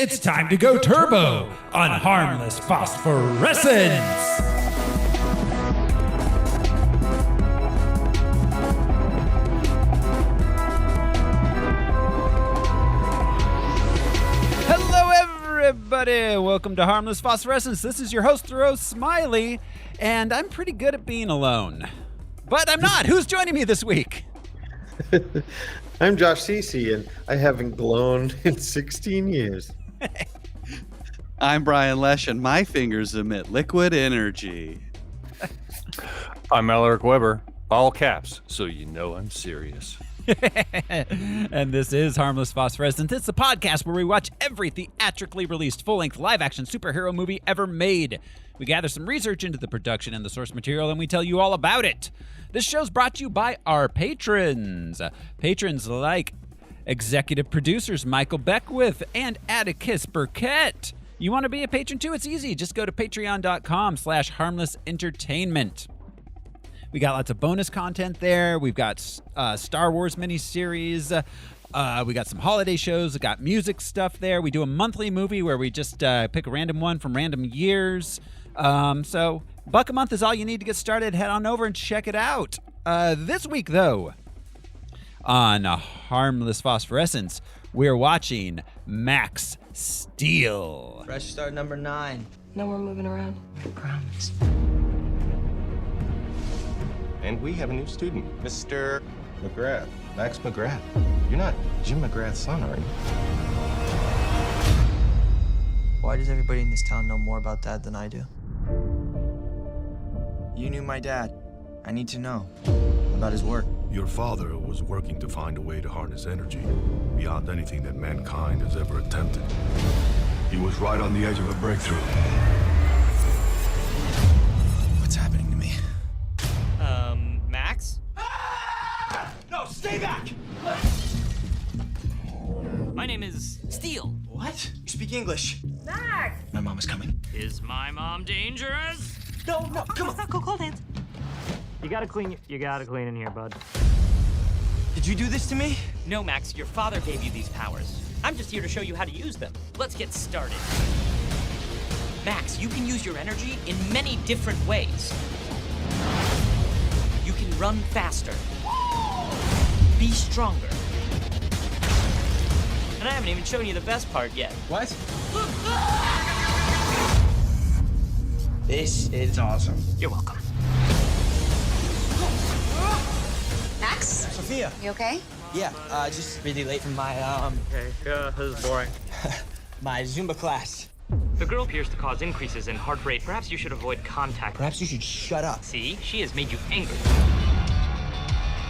It's time to go turbo on Harmless Phosphorescence! Hello everybody! Welcome to Harmless Phosphorescence. This is your host, Rose Smiley, and I'm pretty good at being alone. But I'm not! Who's joining me this week? I'm Josh Cece, and I haven't glown in 16 years. I'm Brian Lesh, and my fingers emit liquid energy. I'm Alaric Weber, all caps, so you know I'm serious. And this is Harmless Phosphorescence. It's the podcast where we watch every theatrically released full-length live-action superhero movie ever made. We gather some research into the production and the source material, and we tell you all about it. This show's brought to you by our patrons. Patrons like executive producers Michael Beckwith and Atticus Burkett. You want to be a patron too? It's easy. Just go to patreon.com/harmlessentertainment. We got lots of bonus content there. We've got Star Wars miniseries. We got some holiday shows. We got music stuff there. We do a monthly movie where we just pick a random one from random years. So $1 a month is all you need to get started. Head on over and check it out. This week, though, on Harmless Phosphorescence, we're watching Max Steel. Fresh start number 9. No more moving around. I promise. And we have a new student, Mr. McGrath, Max McGrath. You're not Jim McGrath's son, are you? Why does everybody in this town know more about Dad than I do? You knew my dad. I need to know about his work. Your father was working to find a way to harness energy beyond anything that mankind has ever attempted. He was right on the edge of a breakthrough. What's happening to me? Max? No, stay back! My name is Steel. What? You speak English. Max! My mom is coming. Is my mom dangerous? No, come on. Go cold hands. You gotta clean in here, bud. Did you do this to me? No, Max, your father gave you these powers. I'm just here to show you how to use them. Let's get started. Max, you can use your energy in many different ways. You can run faster. Be stronger. And I haven't even shown you the best part yet. What? This is awesome. You're welcome. Max? Sophia. You okay? Yeah, just really late for my, Okay, this is boring. my Zumba class. The girl appears to cause increases in heart rate. Perhaps you should avoid contact. Perhaps you should shut up. See? She has made you angry.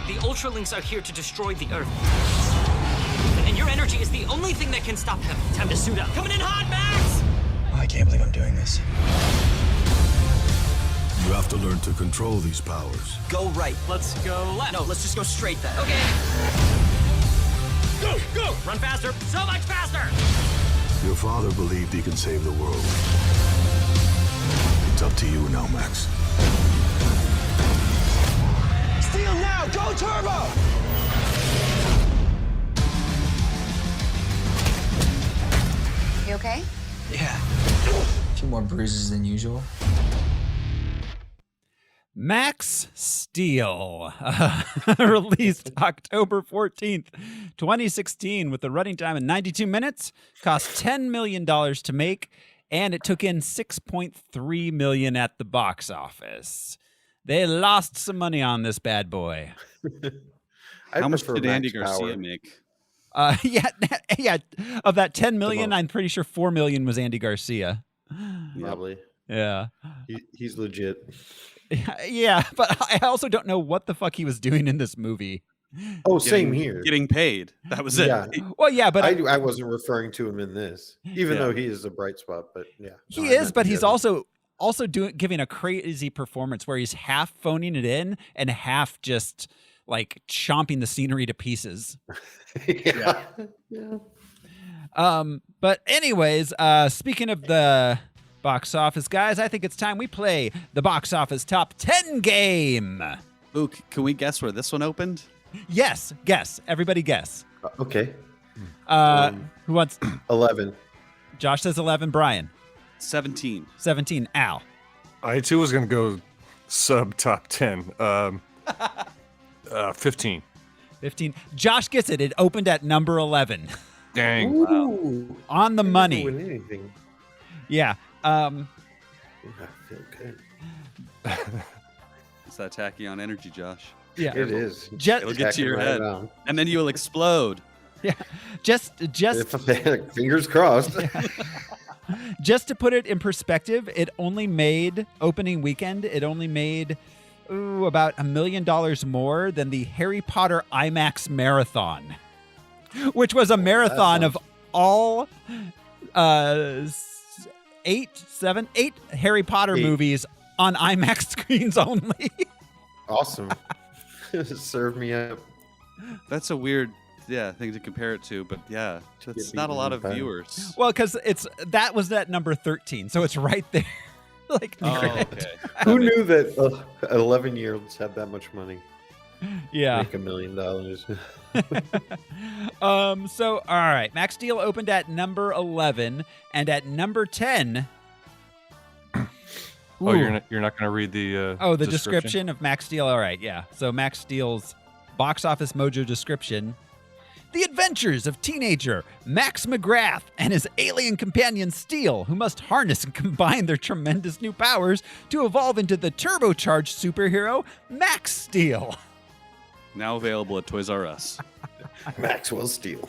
The Ultralinks are here to destroy the Earth. And your energy is the only thing that can stop them. Time to suit up. Coming in hot, Max! Oh, I can't believe I'm doing this. You have to learn to control these powers. Go right. Let's go left. No, let's just go straight then. Okay. Go! Run faster! So much faster! Your father believed he could save the world. It's up to you now, Max. Steel now! Go turbo! You okay? Yeah. 2 more bruises than usual. Max Steel, released October 14th, 2016, with a running time of 92 minutes, cost $10 million to make, and it took in $6.3 million at the box office. They lost some money on this bad boy. How much prefer did Andy Max Garcia Power. make? Yeah. Of that $10 million, I'm pretty sure $4 million was Andy Garcia. Probably. Yeah. He's legit. Yeah, but I also don't know what the fuck he was doing in this movie. Oh, same here. Getting paid. That was it. Yeah. Well, yeah, but I wasn't referring to him in this, even Yeah. though he is a bright spot. But yeah, he No, I is, meant but the he's other. also giving a crazy performance where he's half phoning it in and half just like chomping the scenery to pieces. yeah. But anyways, speaking of the box office, guys, I think it's time we play the box office top 10 game. Ooh, can we guess where this one opened? Yes, guess. Everybody guess. Okay. Who wants? 11. Josh says 11. Brian. 17. 17. Al. I too was gonna go sub top 10. 15. 15. Josh gets it. It opened at number 11. Dang. Ooh. On the I didn't money. win anything. Yeah. I feel good. It's that tachyon energy, Josh. Yeah. It is. Just, It'll get to your Right head. down. And then you'll explode. just Fingers crossed. Just to put it in perspective, it only made opening weekend. It only made about $1 million more than the Harry Potter IMAX marathon, which was a marathon of all 8 Harry Potter movies on IMAX screens only. Awesome. Serve me up. That's a weird thing to compare it to, but yeah, that's not a lot of viewers. Well, because that was at number 13, so it's right there. Like, Okay. Who knew that 11-year-olds had that much money? yeah. Make $1 million. So all right, Max Steel opened at number 11, and at number 10. Oh, you're not going to read the the description of Max Steel. All right, yeah. So Max Steel's box office mojo description: the adventures of teenager Max McGrath and his alien companion Steel, who must harness and combine their tremendous new powers to evolve into the turbocharged superhero Max Steel. Now available at Toys R Us. Maxwell Steel.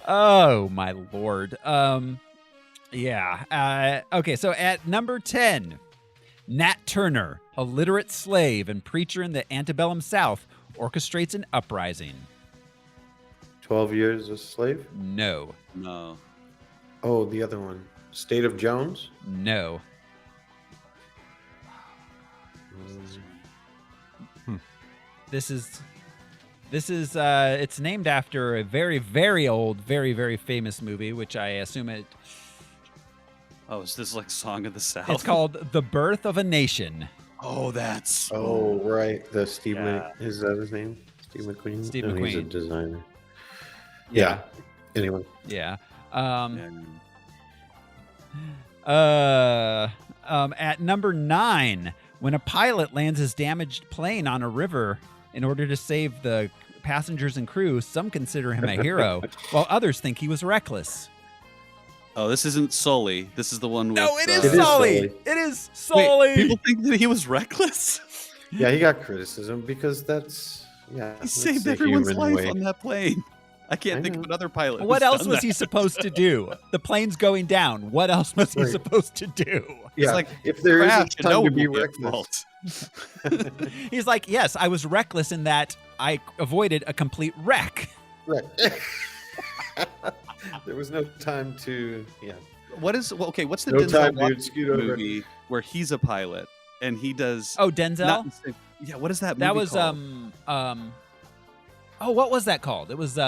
Oh my lord. Yeah. Okay, so at number 10, Nat Turner, a literate slave and preacher in the antebellum South, orchestrates an uprising. 12 Years a Slave? No. No. Oh, the other one. State of Jones? No. This is it's named after a very, very old, very, very famous movie, which I assume Oh, is this like Song of the South? it's called The Birth of a Nation. Oh, that's. Oh, right. The Steve Yeah. is that his name? Steve McQueen? Steve No, he's a McQueen. designer. Yeah. Anyway. Yeah. Yeah. At number 9, when a pilot lands his damaged plane on a river in order to save the passengers and crew, some consider him a hero, while others think he was reckless. Oh, this isn't Sully. This is the one with. No, it is It is Sully. Sully. It is Wait, Sully. people think that he was reckless? Yeah, he got criticism because that's He that's saved the everyone's human life way. on that plane. I can't I think know. of another pilot. What who's else done was that. he supposed to do? The plane's going down. What else was he Right. supposed to do? Yeah, It's like, if there is a crash and time no to one be will be at reckless. fault. He's like, yes, I was reckless in that I avoided a complete wreck. Right. There was no time to, What's the No Denzel time, dude. Washington Scoot over. movie where he's a pilot and he does? Oh, Denzel? not the same- yeah, what is that movie That was called? what was that called? It was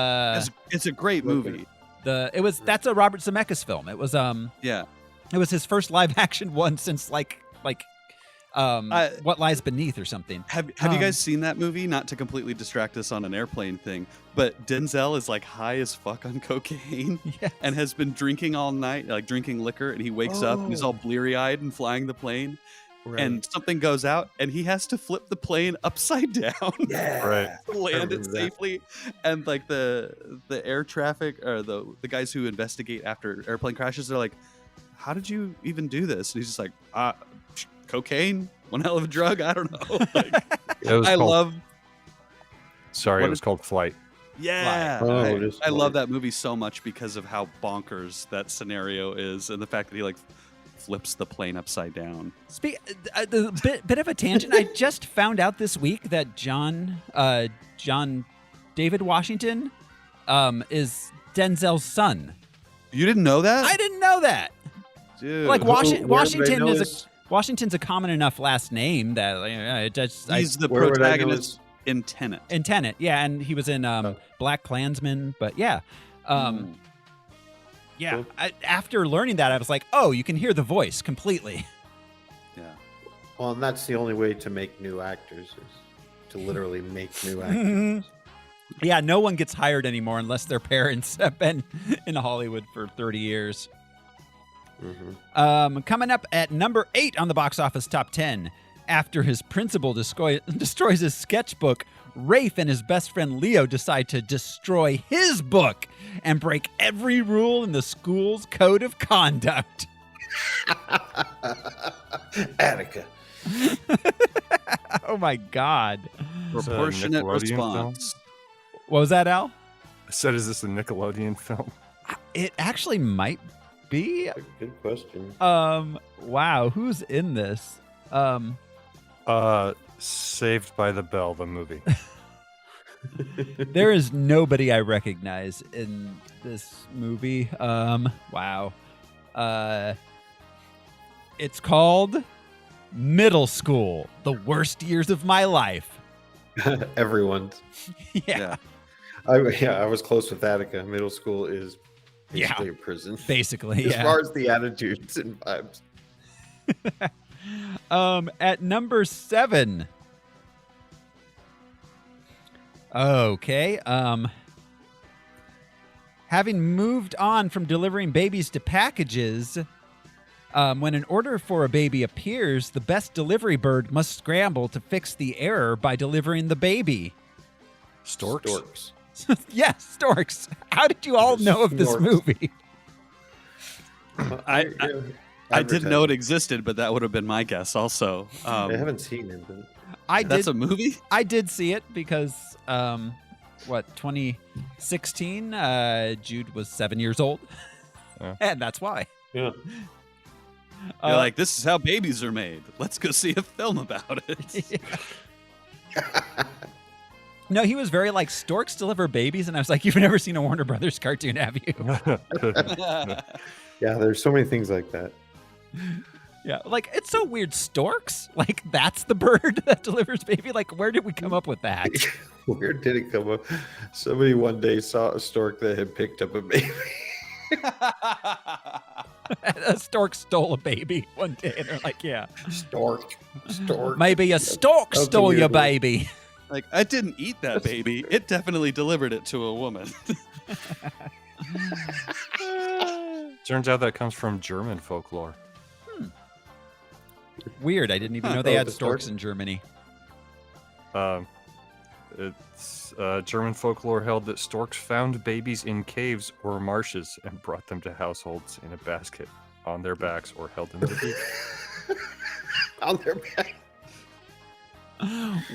It's a great movie. that's a Robert Zemeckis film. It was Yeah. it was his first live action one since like What Lies Beneath or something. Have you guys seen that movie? Not to completely distract us on an airplane thing, but Denzel is like high as fuck on cocaine Yes. and has been drinking all night, like drinking liquor, and he wakes up and he's all bleary-eyed and flying the plane, and something goes out and he has to flip the plane upside down Right. to land it remember that. safely. And like the air traffic or the guys who investigate after airplane crashes, they're like, how did you even do this? And he's just like, cocaine, one hell of a drug. I don't know. Like, It was called- Sorry, what it was called Flight. yeah, Oh, it is I love funny. that movie so much because of how bonkers that scenario is, and the fact that he like flips the plane upside down. The bit of a tangent. I just found out this week that John David Washington is Denzel's son. You didn't know that? I didn't know that. Dude, Like where would I Washington know is this? Washington's a common enough last name that he's the Where would I know protagonist in Tenet. in Tenet, yeah, and he was in Black Klansman, but yeah. Yeah, Cool. after learning that, I was like, oh, you can hear the voice completely. Yeah. Well, and that's the only way to make new actors is to literally make new actors. Yeah, no one gets hired anymore unless their parents have been in Hollywood for 30 years. Coming up at number 8 on the box office top 10, after his principal destroys his sketchbook, Rafe and his best friend Leo decide to destroy his book and break every rule in the school's code of conduct. Attica. Oh my God. Proportionate Nickelodeon response. What was that, Al? I said, is this a Nickelodeon film? It actually might be. Good question. Wow, who's in this? Saved by the Bell, the movie. There is nobody I recognize in this movie. Wow. It's called Middle School, the worst years of my life. Everyone's. Yeah. I was close with Attica. Middle school is basically a prison. Basically, as far as the attitudes and vibes. At number 7. Okay. Having moved on from delivering babies to packages, when an order for a baby appears, the best delivery bird must scramble to fix the error by delivering the baby. Storks? Yes, storks. How did you all know of this Storks. movie? I didn't know it existed, but that would have been my guess also. I haven't seen it, but That's a movie? I did see it because, 2016, Jude was 7 years old. Yeah. And that's why. yeah. You're like, this is how babies are made. Let's go see a film about it. No, he was very like, storks deliver babies. And I was like, you've never seen a Warner Brothers cartoon, have you? Yeah, there's so many things like that. Yeah. Like, it's so weird. Storks? Like, that's the bird that delivers baby? Like, where did we come up with that? Where did it come up? Somebody one day saw a stork that had picked up a baby. A stork stole a baby one day. And they're like, yeah. Stork. Maybe a stork That's stole a your weird one. baby. Like, I didn't eat that baby. It definitely delivered it to a woman. Turns out that comes from German folklore. Weird. I didn't even know they had the storks stork? in Germany. It's German folklore held that storks found babies in caves or marshes and brought them to households in a basket on their backs or held in the beak. On their back.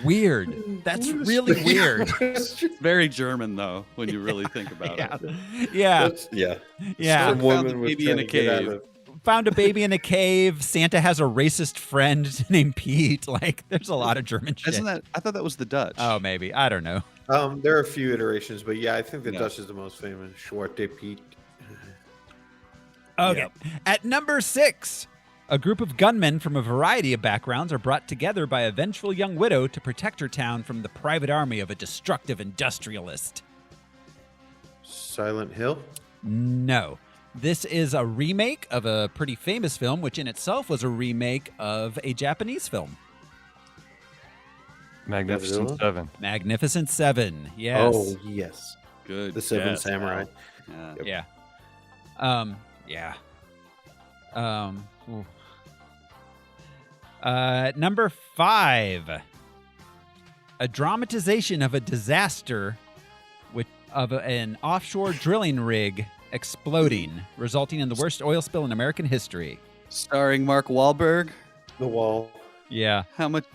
Weird. That's really weird. Very German, though, when you really think about Yeah. it. Yeah. Yeah. Yeah. Some Stork found woman the was baby trying in a to get out cave. of- Found a baby in a cave. Santa has a racist friend named Pete. Like, there's a lot of German shit. Isn't that? I thought that was the Dutch. Oh, maybe. I don't know. There are a few iterations, but yeah, I think the Yeah. Dutch is the most famous. Zwarte Piet. Okay. Yep. At number 6, a group of gunmen from a variety of backgrounds are brought together by a vengeful young widow to protect her town from the private army of a destructive industrialist. Silent Hill. No. This is a remake of a pretty famous film, which in itself was a remake of a Japanese film. Magnificent Godzilla? Seven. Magnificent Seven. Yes. Oh yes, Good. the Seven guess, Samurai. Al. Yeah. Yeah. Yeah. Ooh. Number 5. A dramatization of a disaster of an offshore drilling rig exploding, resulting in the worst oil spill in American history. Starring Mark Wahlberg. The Wall. Yeah, How much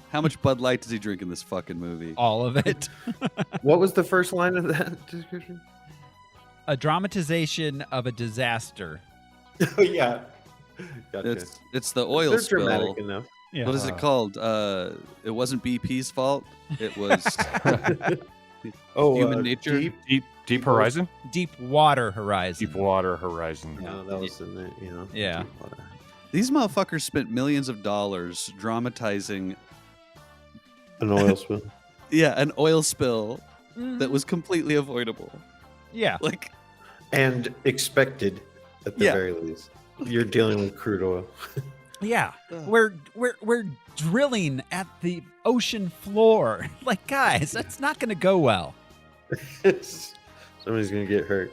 Bud Light does he drink in this fucking movie? all of it. What was the first line of that description? A dramatization of a disaster. Oh yeah. Gotcha. It's the oil They're spill. dramatic enough. Yeah. What is it called? It wasn't BP's fault. It was Oh, Human Nature. Deep Horizon? Deep Water Horizon. Deepwater Horizon. No, that was in it. You know. Yeah. Deepwater. These motherfuckers spent millions of dollars dramatizing, An oil spill. an oil spill that was completely avoidable. Yeah. Like, And expected, at the Yeah. very least. You're dealing with crude oil. Yeah. We're drilling at the ocean floor. Like, guys, that's not going to go well. Somebody's gonna get hurt.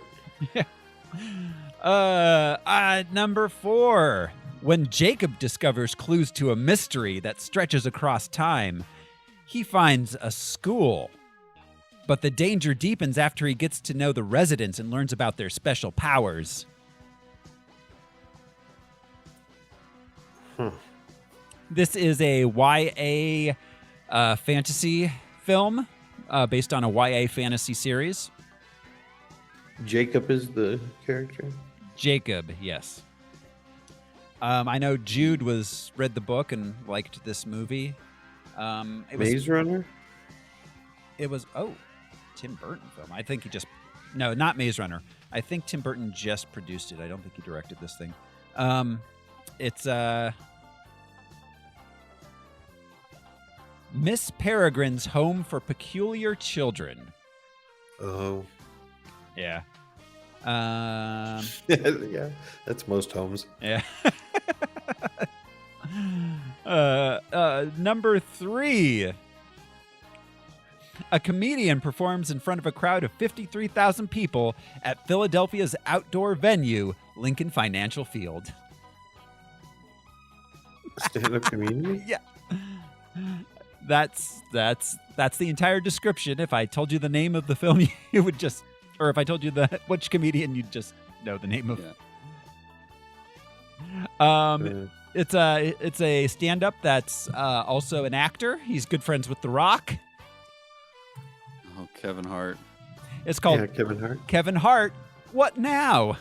Number 4. When Jacob discovers clues to a mystery that stretches across time, he finds a school. But the danger deepens after he gets to know the residents and learns about their special powers. This is a YA fantasy film based on a YA fantasy series. Jacob is the character. Jacob, yes. I know Jude read the book and liked this movie. Maze Runner? It was Tim Burton film. I think no, not Maze Runner. I think Tim Burton just produced it. I don't think he directed this thing. It's Miss Peregrine's Home for Peculiar Children. Oh. Yeah. Yeah, that's most homes. Yeah. Number 3. A comedian performs in front of a crowd of 53,000 people at Philadelphia's outdoor venue, Lincoln Financial Field. Stand-up comedian? Yeah. That's the entire description. If I told you the name of the film, you would just, or if I told you which comedian, you'd just know the name of. Yeah. It's a stand-up that's also an actor. He's good friends with The Rock. Oh, Kevin Hart. It's called Kevin Hart. Kevin Hart. What now?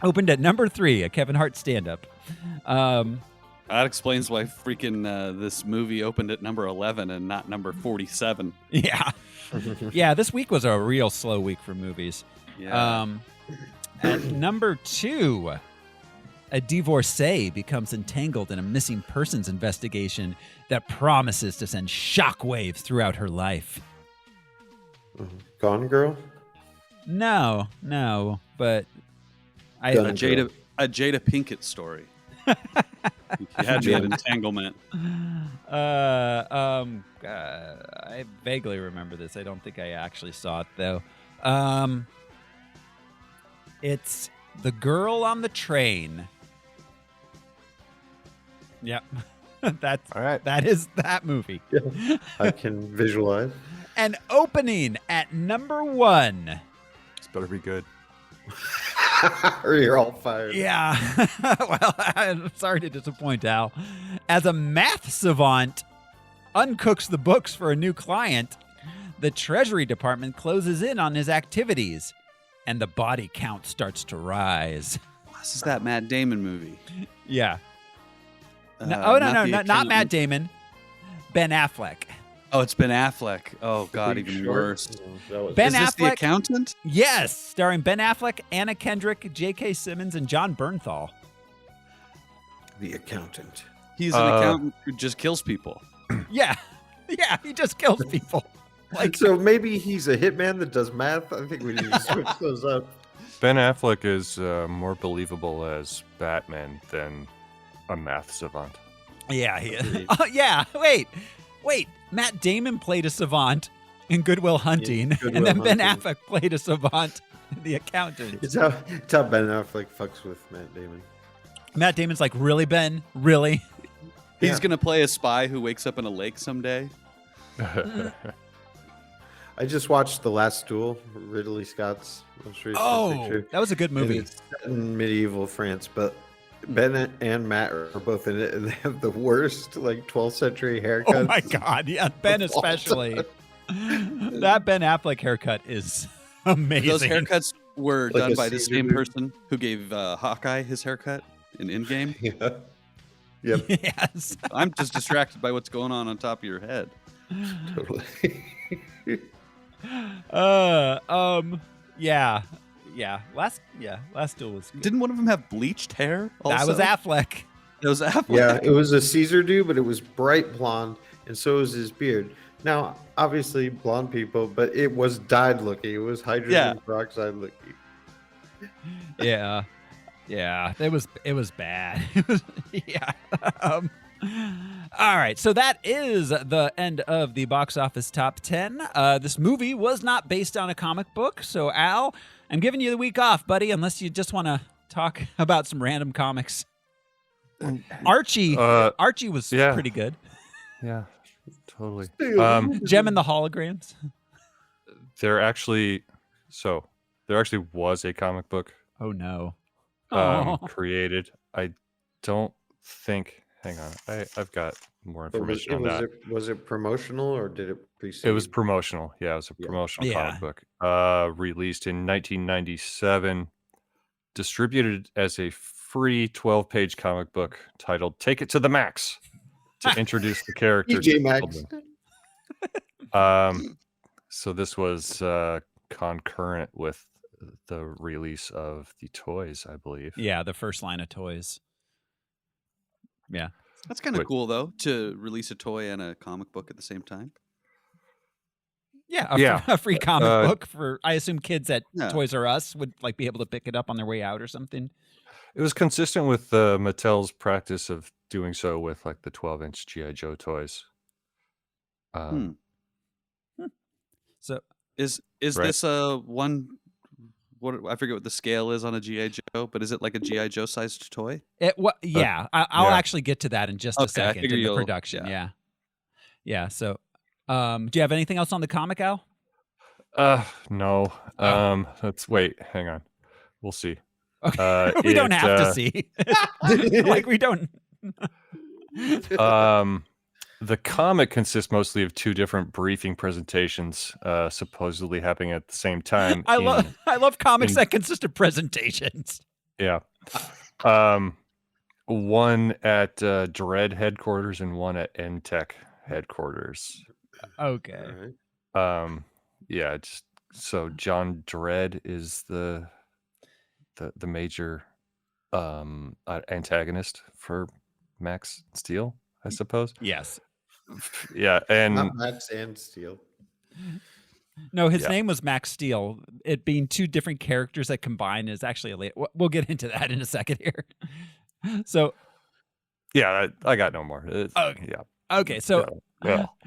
Opened at number 3, a Kevin Hart stand-up. That explains why freaking this movie opened at number 11 and not number 47. Yeah. Yeah, this week was a real slow week for movies. Yeah. At number 2, a divorcee becomes entangled in a missing persons investigation that promises to send shockwaves throughout her life. Gone Girl? No, but A Jada Pinkett story. You had to have entanglement. I vaguely remember this. I don't think I actually saw it though. It's The Girl on the Train. Yep. That's All right. That is that movie. Yeah, I can visualize. And opening at number 1. This better be good. Or you're all fired. Yeah. Well, I'm sorry to disappoint, Al. As a math savant uncooks the books for a new client, the Treasury Department closes in on his activities, and the body count starts to rise. This is that Matt Damon movie. Yeah. No, not the not accountant. Matt Damon. Ben Affleck. Oh, it's Ben Affleck. Oh, God, Big even Short? worse. That was- Ben Is this the Affleck- accountant? Yes, starring Ben Affleck, Anna Kendrick, J.K. Simmons, and John Bernthal. The Accountant. He's an accountant who just kills people. Yeah. Yeah, he just kills people. Like, So maybe he's a hitman that does math. I think we need to switch those up. Ben Affleck is more believable as Batman than a math savant. yeah, he is. Oh, yeah, wait. Matt Damon played a savant in Good Will Hunting, Yeah, Good and then Will Ben Hunting. Affleck played a savant in The Accountant. It's how Ben Affleck fucks with Matt Damon. Matt Damon's like, really, Ben? Really? He's Yeah. going to play a spy who wakes up in a lake someday. I just watched The Last Duel, Ridley Scott's most recent picture. That was a good And movie. it's set in medieval France, but Ben and Matt are both in it, and they have the worst, 12th century haircuts. Oh my God! Yeah, Ben Of all especially. That Ben Affleck haircut is amazing. Those haircuts were Like done a by the Caesar same dude. person who gave Hawkeye his haircut in Endgame. Yeah. Yep, Yes. I'm just distracted by what's going on top of your head. totally. Yeah. Last Duel was good. Didn't one of them have bleached hair? That was also? Affleck. That was Affleck. Yeah, it was a Caesar dude, but it was bright blonde, and so was his beard. Now, obviously, blonde people, but it was dyed looking. It was hydrogen peroxide looking. Yeah. It was bad. It was, yeah. All right, so that is the end of the box office top 10. This movie was not based on a comic book, so Al, I'm giving you the week off, buddy, unless you just want to talk about some random comics. Archie was pretty good. Yeah, totally. Gem and the Holograms. There actually was a comic book. Oh no. Created. I don't think. Hang on, I've got more information on that. Was it promotional or did it precede? It was promotional. Yeah, it was a promotional comic book. Released in 1997, distributed as a free 12-page comic book titled "Take It to the Max" to introduce the characters. TJ Maxx. So this was concurrent with the release of the toys, I believe. Yeah, the first line of toys. Yeah. That's kind of cool, though, to release a toy and a comic book at the same time. Yeah, a free comic book for, I assume, kids at Toys R Us would like be able to pick it up on their way out or something. It was consistent with Mattel's practice of doing so with like the 12-inch G.I. Joe toys. So is this one? What I forget what the scale is on a G.I. Joe, but is it like a G.I. Joe sized toy? I'll actually get to that in just a second in the production. Yeah. So, do you have anything else on the comic, Al? No. Let's wait. Hang on. We'll see. We don't have to see. Like we don't. The comic consists mostly of two different briefing presentations, supposedly happening at the same time. I love comics that consist of presentations. Yeah. One at Dread headquarters and one at NTech headquarters. Okay. Yeah. So John Dredd is the major antagonist for Max Steel, I suppose. Yes. Yeah, and not Max and Steel. No, his name was Max Steel. It being two different characters that combine is actually we'll get into that in a second here. So, yeah, I got no more. Okay. Yeah. Okay. So,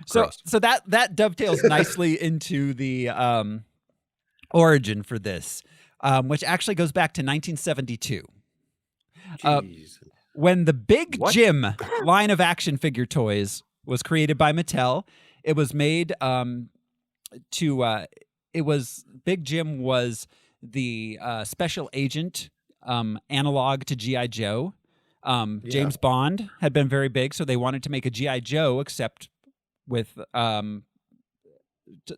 so that dovetails nicely into the origin for this, which actually goes back to 1972. When the Big Jim line of action figure toys was created by Mattel, it was made Big Jim was the special agent analog to G.I. Joe. James Bond had been very big, so they wanted to make a G.I. Joe except with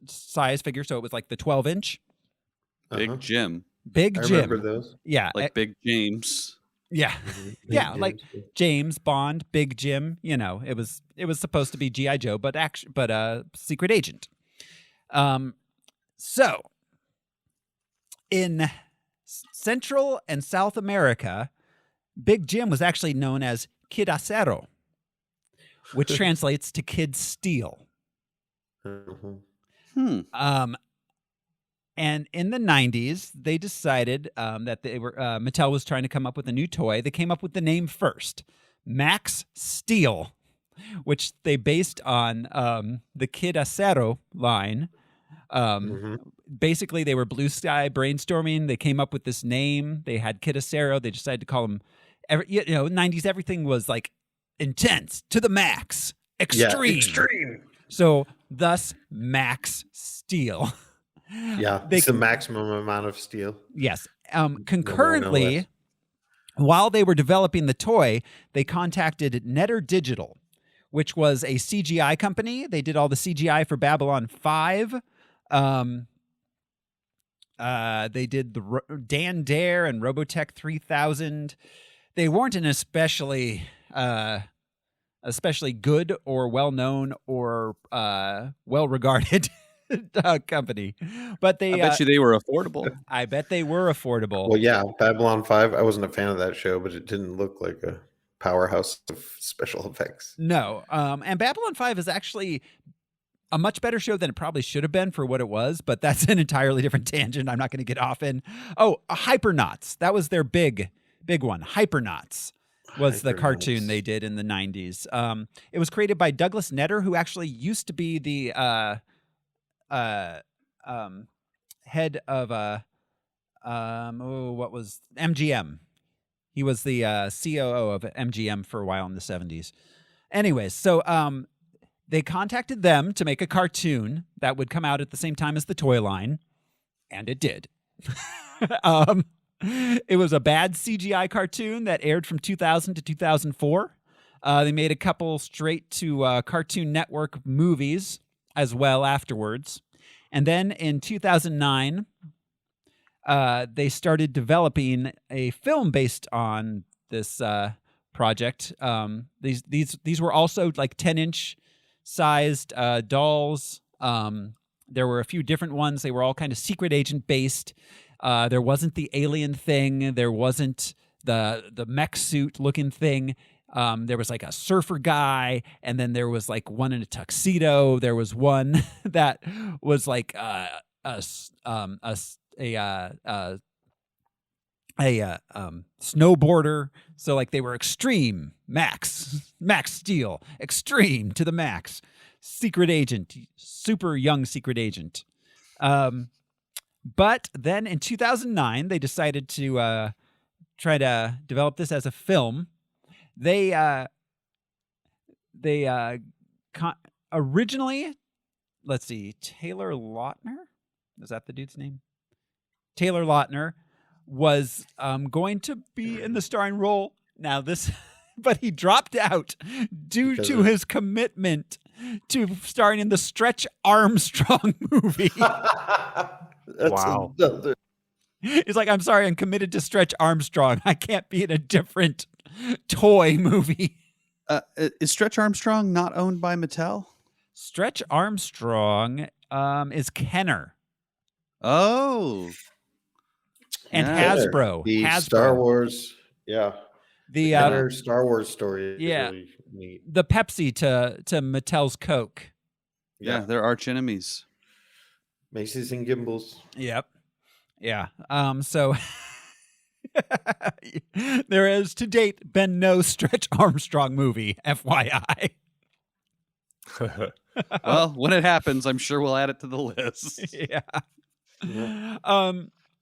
size figure, so it was like the 12-inch. Big Jim. Big Jim. I remember those. Yeah. Like Big James. Yeah. Yeah, like James Bond, Big Jim, it was supposed to be G.I. Joe, but secret agent. So in Central and South America, Big Jim was actually known as Kid Acero, which translates to Kid Steel. And in the 90s, they decided that Mattel was trying to come up with a new toy. They came up with the name first, Max Steel, which they based on the Kid Acero line. Basically, they were blue sky brainstorming. They came up with this name. They had Kid Acero. They decided to call him, 90s, everything was like intense, to the max, extreme. Yeah, extreme. So, thus, Max Steel. Yeah, it's the maximum amount of steel. Yes. Concurrently, while they were developing the toy, they contacted Netter Digital, which was a CGI company. They did all the CGI for Babylon 5. They did the Dan Dare and Robotech 3000. They weren't an especially good or well-known or well-regarded company, but I bet you they were affordable. I bet they were affordable. Well, yeah, Babylon 5. I wasn't a fan of that show, but it didn't look like a powerhouse of special effects. No, and Babylon 5 is actually a much better show than it probably should have been for what it was, but that's an entirely different tangent I'm not going to get off in. Oh, Hypernauts. That was their big one. Hypernauts. was the Hypernauts. cartoon they did in the 90s. It was created by Douglas Netter, who actually used to be the head of what was MGM. He was the COO of MGM for a while in the 70s. Anyways, so they contacted them to make a cartoon that would come out at the same time as the toy line, and it did. It was a bad CGI cartoon that aired from 2000 to 2004. They made a couple straight to Cartoon Network movies as well afterwards. And then in 2009, they started developing a film based on this project. These were also like 10-inch sized dolls. There were a few different ones. They were all kind of secret agent based. There wasn't the alien thing. There wasn't the mech suit looking thing. There was like a surfer guy, and then there was like one in a tuxedo. There was one that was like a snowboarder. So like they were extreme, max steel, extreme to the max. Secret agent, super young secret agent. But then in 2009, they decided to try to develop this as a film. They originally, let's see, Taylor Lautner, is that the dude's name? Taylor Lautner was going to be in the starring role. Now this, but he dropped out due to his commitment to starring in the Stretch Armstrong movie. Wow. He's like, I'm sorry, I'm committed to Stretch Armstrong. I can't be in a different toy movie. Is Stretch Armstrong not owned by Mattel? Stretch Armstrong is Kenner. Oh. And Yeah. Hasbro. The Hasbro. Star Wars, yeah. The Kenner Star Wars story is yeah. really neat. the Pepsi to Mattel's Coke. Yeah, they're arch enemies. Macy's and Gimbals. Yep. Yeah. So there has to date been no Stretch Armstrong movie, FYI. Well, when it happens, I'm sure we'll add it to the list. Yeah.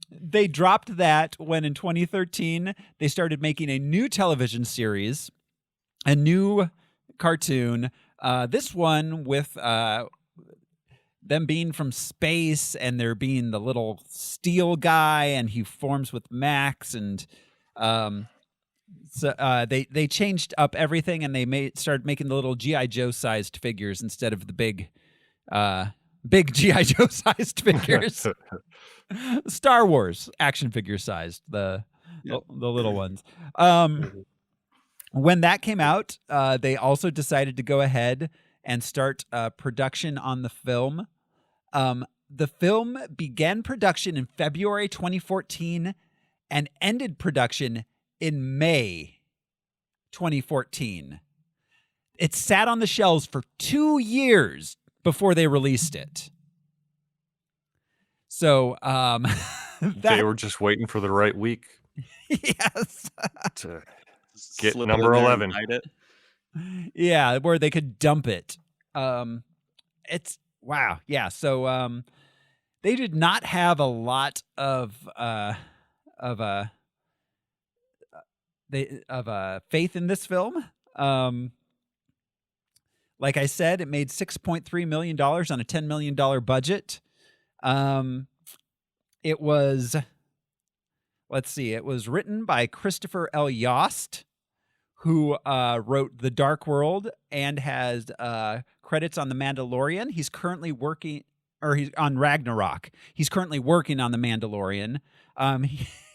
They dropped that when in 2013 they started making a new television series, a new cartoon. This one with them being from space and there being the little steel guy and he forms with Max, and so they changed up everything and they started making the little G.I. Joe sized figures instead of the big G.I. Joe sized figures. Star Wars action figure sized, the little ones. When that came out, they also decided to go ahead and start production on the film. The film began production in February 2014 and ended production in May 2014. It sat on the shelves for 2 years before they released it. So they were just waiting for the right week. Yes. To get Slip it number in there 11. and hide it. Yeah, where they could dump it. It's wow. Yeah. So they did not have a lot of faith in this film. Like I said, it made $6.3 million on a $10 million budget. It was, let's see, it was written by Christopher L. Yost, who wrote The Dark World and has credits on The Mandalorian. He's currently working, or he's on Ragnarok. He's currently working on The Mandalorian.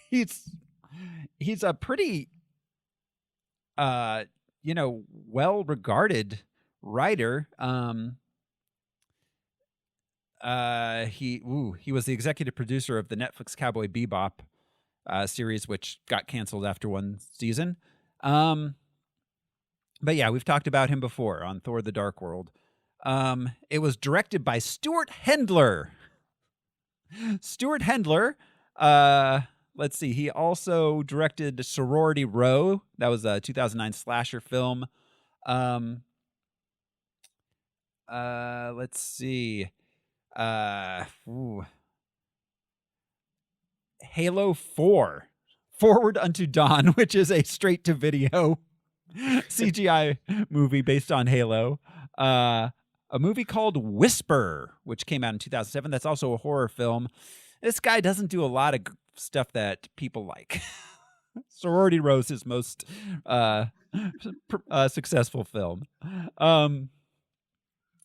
He's a pretty, well-regarded writer. He was the executive producer of the Netflix Cowboy Bebop series, which got canceled after one season. But yeah, we've talked about him before on Thor: The Dark World. It was directed by Stuart Hendler. Stuart Hendler let's see. He also directed Sorority Row. That was a 2009 slasher film. Let's see. Halo 4, Forward Unto Dawn, which is a straight-to-video CGI movie based on Halo. A movie called Whisper, which came out in 2007. That's also a horror film. This guy doesn't do a lot of stuff that people like. Sorority Row is his most successful film.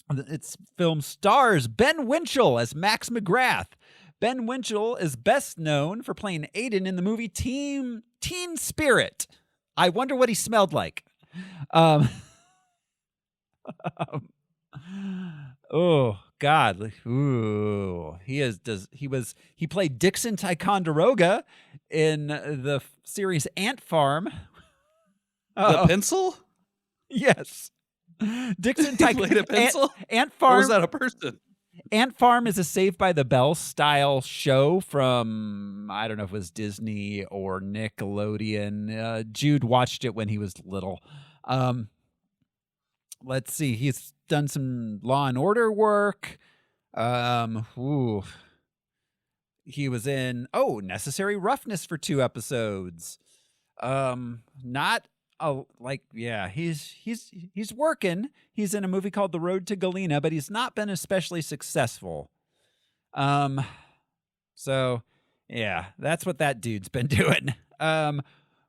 Its film stars Ben Winchell as Max McGrath. Ben Winchell is best known for playing Aiden in the movie Teen Spirit. I wonder what he smelled like. Oh God! Ooh, he played Dixon Ticonderoga in the series Ant Farm. The pencil? Yes, Dixon He played a pencil. Ant Or Farm. was that a person? Ant Farm is a Saved by the Bell style show from, I don't know if it was Disney or Nickelodeon. Jude watched it when he was little. Let's see. He's done some Law and Order work. He was in Necessary Roughness for 2 episodes. He's working. He's in a movie called The Road to Galena, but he's not been especially successful. So yeah, that's what that dude's been doing.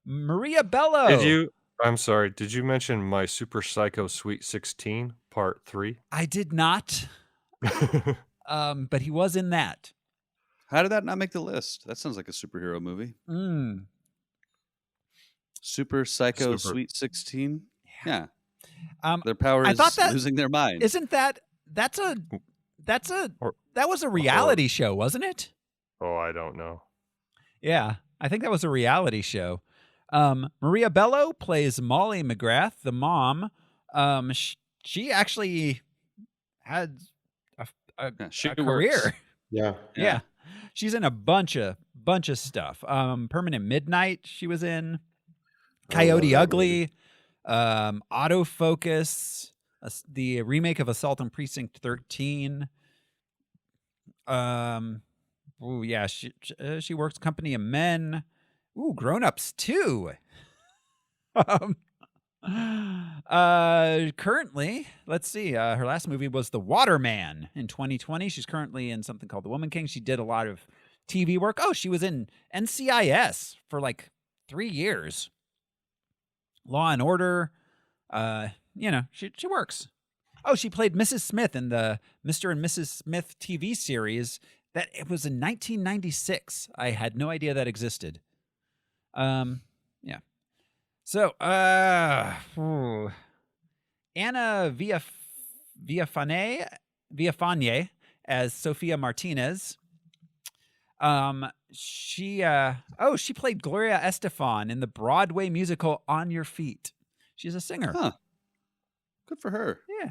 Maria Bello. I'm sorry, did you mention My Super Psycho Sweet 16 Part 3? I did not. But he was in that. How did that not make the list? That sounds like a superhero movie. Super Psycho Sweet 16. Yeah. Their power is losing their mind. Isn't that that was a reality show, wasn't it? Oh, I don't know. Yeah, I think that was a reality show. Maria Bello plays Molly McGrath, the mom. She actually had a career. Yeah. She's in a bunch of stuff. Permanent Midnight, she was in. Coyote Ugly, Autofocus, the remake of Assault on Precinct 13. She works Company of Men. Ooh, Grown Ups 2. Currently, let's see. Her last movie was The Waterman in 2020. She's currently in something called The Woman King. She did a lot of TV work. Oh, she was in NCIS for like 3 years. Law and Order. She works. Oh, she played Mrs. Smith in the Mr. and Mrs. Smith TV series. That it was in 1996. I had no idea that existed. Yeah. So, Anna Villafane as Sophia Martinez. She played Gloria Estefan in the Broadway musical On Your Feet. She's a singer. Huh. Good for her. Yeah.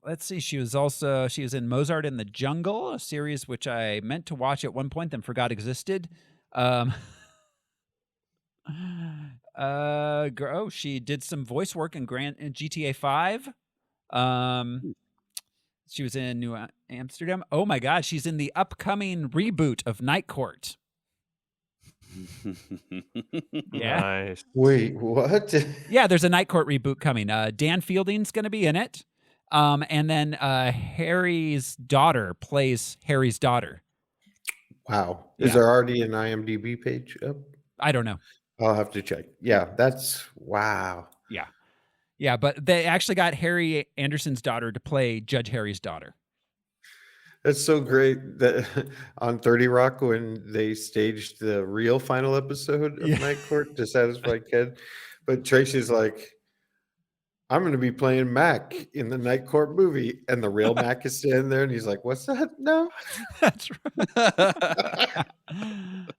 Let's see. She was in Mozart in the Jungle, a series which I meant to watch at one point, then forgot existed. She did some voice work in GTA 5. She was in New Amsterdam. Oh my God, she's in the upcoming reboot of Night Court. Yeah. Nice. Wait, what? Yeah, there's a Night Court reboot coming. Dan Fielding's going to be in it. And then Harry's daughter plays Harry's daughter. Wow. Is there already an IMDb page up? I don't know. I'll have to check. Yeah, that's wow. Yeah. Yeah, but they actually got Harry Anderson's daughter to play Judge Harry's daughter. That's so great that on 30 Rock when they staged the real final episode of Night Court to satisfy Ken. But Tracy's like, I'm going to be playing Mac in the Night Court movie. And the real Mac is standing there and he's like, what's that? No. That's right.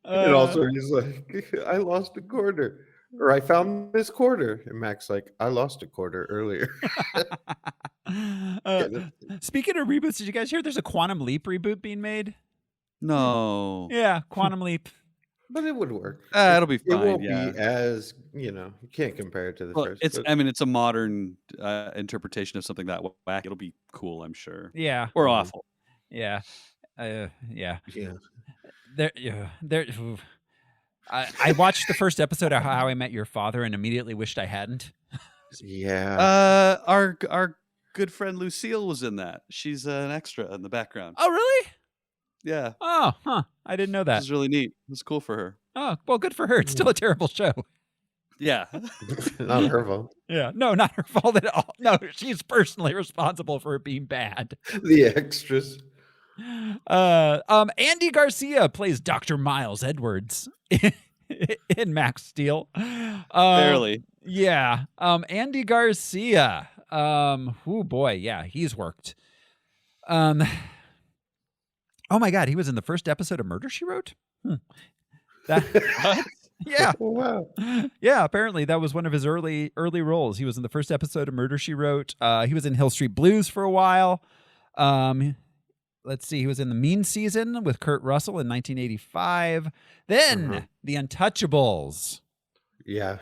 And also he's like, I lost a quarter. Or I found this quarter. And Mac's like, I lost a quarter earlier. Speaking of reboots, did you guys hear there's a Quantum Leap reboot being made? No. Yeah, Quantum Leap. But it would work. It'll be fine. It won't yeah. be as, you can't compare it to the Well, first. it's. but- I mean, it's a modern interpretation of something that whack. It'll be cool, I'm sure. Yeah. Or awful. Yeah. Yeah. yeah. There. Oof. I watched the first episode of How I Met Your Father and immediately wished I hadn't. Yeah. Our good friend Lucille was in that. She's an extra in the background. Oh, really? Yeah. Oh, huh. I didn't know that. This is really neat. It was cool for her. Oh, well, good for her. It's still a terrible show. Yeah. Not her fault. Yeah. No, not her fault at all. No, she's personally responsible for it being bad. The extras. Andy Garcia plays Dr. Miles Edwards in Max Steel. Barely. Yeah. Andy Garcia. Oh boy, yeah, he's worked. Oh my God, he was in the first episode of Murder, She Wrote. What? Yeah. Oh, wow. Yeah, apparently that was one of his early roles. He was in the first episode of Murder, She Wrote. He was in Hill Street Blues for a while. Let's see, he was in The Mean Season with Kurt Russell in 1985. Then The Untouchables. Yeah.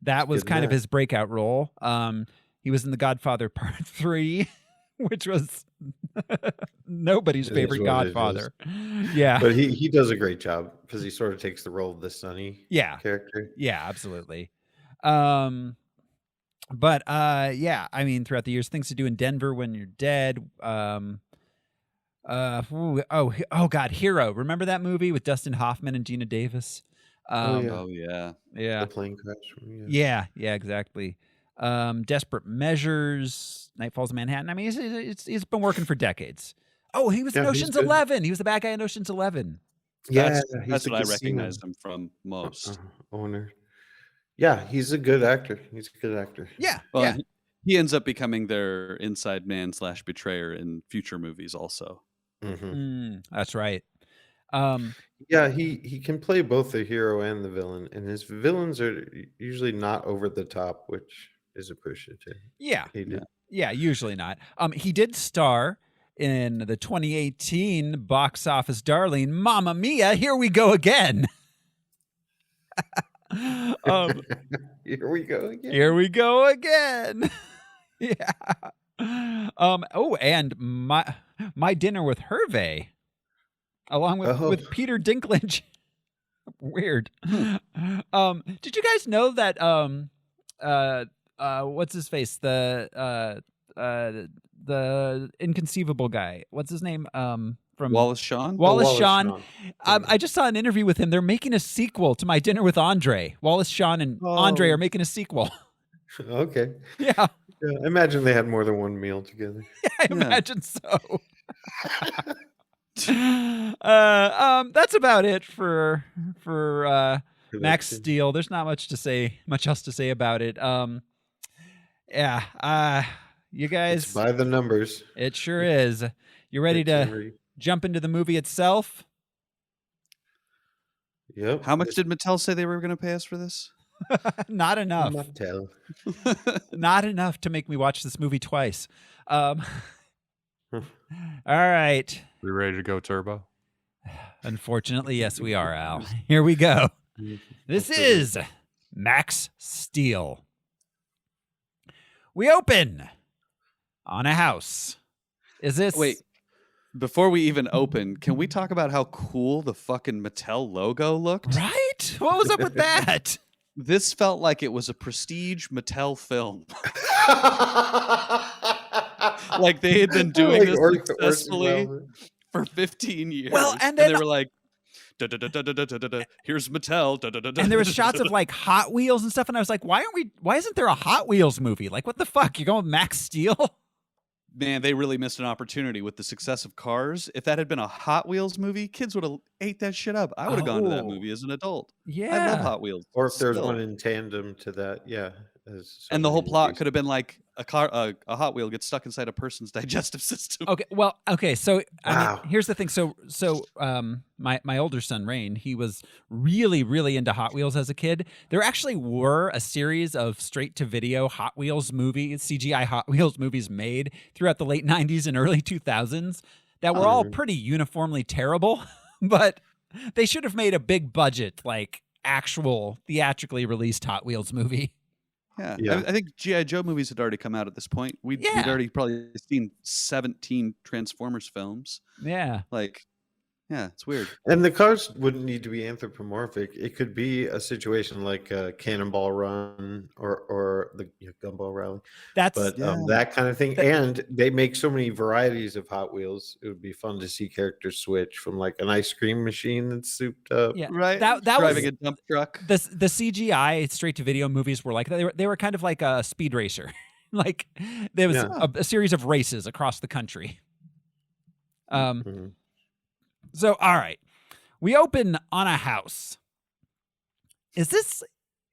That was Good kind of man. his breakout role. He was in The Godfather Part 3, which was nobody's It is favorite what it Godfather. Yeah. But he does a great job because he sort of takes the role of the Sonny character. Yeah, absolutely. But yeah, I mean, throughout the years, Things to Do in Denver, When You're Dead. Oh God, Hero. Remember that movie with Dustin Hoffman and Gina Davis? Oh yeah. Yeah. The plane crash. Yeah, exactly. Desperate Measures, Night Falls in Manhattan. I mean, he's been working for decades. Oh, he was in Yeah, he's Ocean's good. 11. He was the bad guy in Ocean's 11. Yeah. That's he's what I a casino recognize him from most. owner. Yeah, he's a good actor. He's a good actor. Yeah, Well, yeah. he ends up becoming their inside man / betrayer in future movies also. That's right. Yeah, he can play both the hero and the villain, and his villains are usually not over the top, which is appreciative. Yeah. He did. Yeah, usually not. He did star in the 2018 box office darling Mamma Mia, Here We Go Again. Here we go again. Here we go again. Yeah. Oh, and my Dinner with Hervé, along with Peter Dinklage. Weird. Did you guys know that what's his face? The inconceivable guy. What's his name? From Wallace Shawn? Wallace Shawn. I just saw an interview with him. They're making a sequel to My Dinner with Andre. Wallace Shawn and Andre are making a sequel. Okay. Yeah. I imagine they had more than one meal together. I imagine so. That's about it for Max Steel. There's not much else to say about it. You guys, It's by the numbers. it sure is. You ready to jump into the movie itself? Yep. How much did Mattel say they were going to pay us for this? Not enough. Mattel. Not enough to make me watch this movie twice. All right. We ready to go turbo? Unfortunately, yes, we are, Al. Here we go. This is Max Steel. We open on a house. Is this... Wait, before we even open, can we talk about how cool the fucking Mattel logo looked? Right? What was up with that? This felt like it was a prestige Mattel film. Like they had been doing this successfully for 15 years. Well, and then they were like, "Da-da-da-da-da-da-da-da, here's Mattel. Da-da-da-da-da-da-da." And there was shots of like Hot Wheels and stuff, and I was like, why isn't there a Hot Wheels movie? Like, what the fuck? You're going with Max Steel? Man, they really missed an opportunity with the success of Cars. If that had been a Hot Wheels movie, kids would have ate that shit up. I would have gone to that movie as an adult. Yeah. I love Hot Wheels. Or if there's Still. one in tandem to that, yeah. And the whole plot could have been like a Hot Wheel gets stuck inside a person's digestive system. Okay. So Wow. I mean, here's the thing. So my older son Rain, he was really, really into Hot Wheels as a kid. There actually were a series of straight-to-video Hot Wheels movies, CGI Hot Wheels movies made throughout the late '90s and early 2000s. that were all pretty uniformly terrible, but they should have made a big budget, like actual theatrically released Hot Wheels movie. Yeah. I think G.I. Joe movies had already come out at this point. We'd already probably seen 17 Transformers films. Yeah. Like, yeah, it's weird. And the cars wouldn't need to be anthropomorphic. It could be a situation like Cannonball Run or the Gumball Rally. That kind of thing. And they make so many varieties of Hot Wheels. It would be fun to see characters switch from like an ice cream machine that's souped up. Yeah, right. That driving was, a dump truck. The CGI straight to video movies were like they were kind of like a speed racer. Like there was a series of races across the country. So, all right, we open on a house. Is this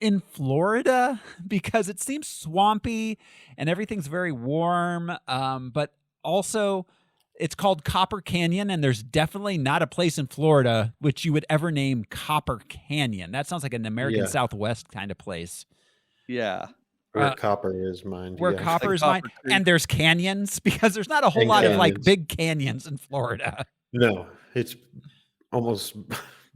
in Florida? Because it seems swampy and everything's very warm, but also it's called Copper Canyon, and there's definitely not a place in Florida which you would ever name Copper Canyon. That sounds like an American Southwest kind of place. Yeah. Where copper is mined. Where copper is mined. And there's canyons, because there's not a whole lot of like big canyons in Florida. No, it's almost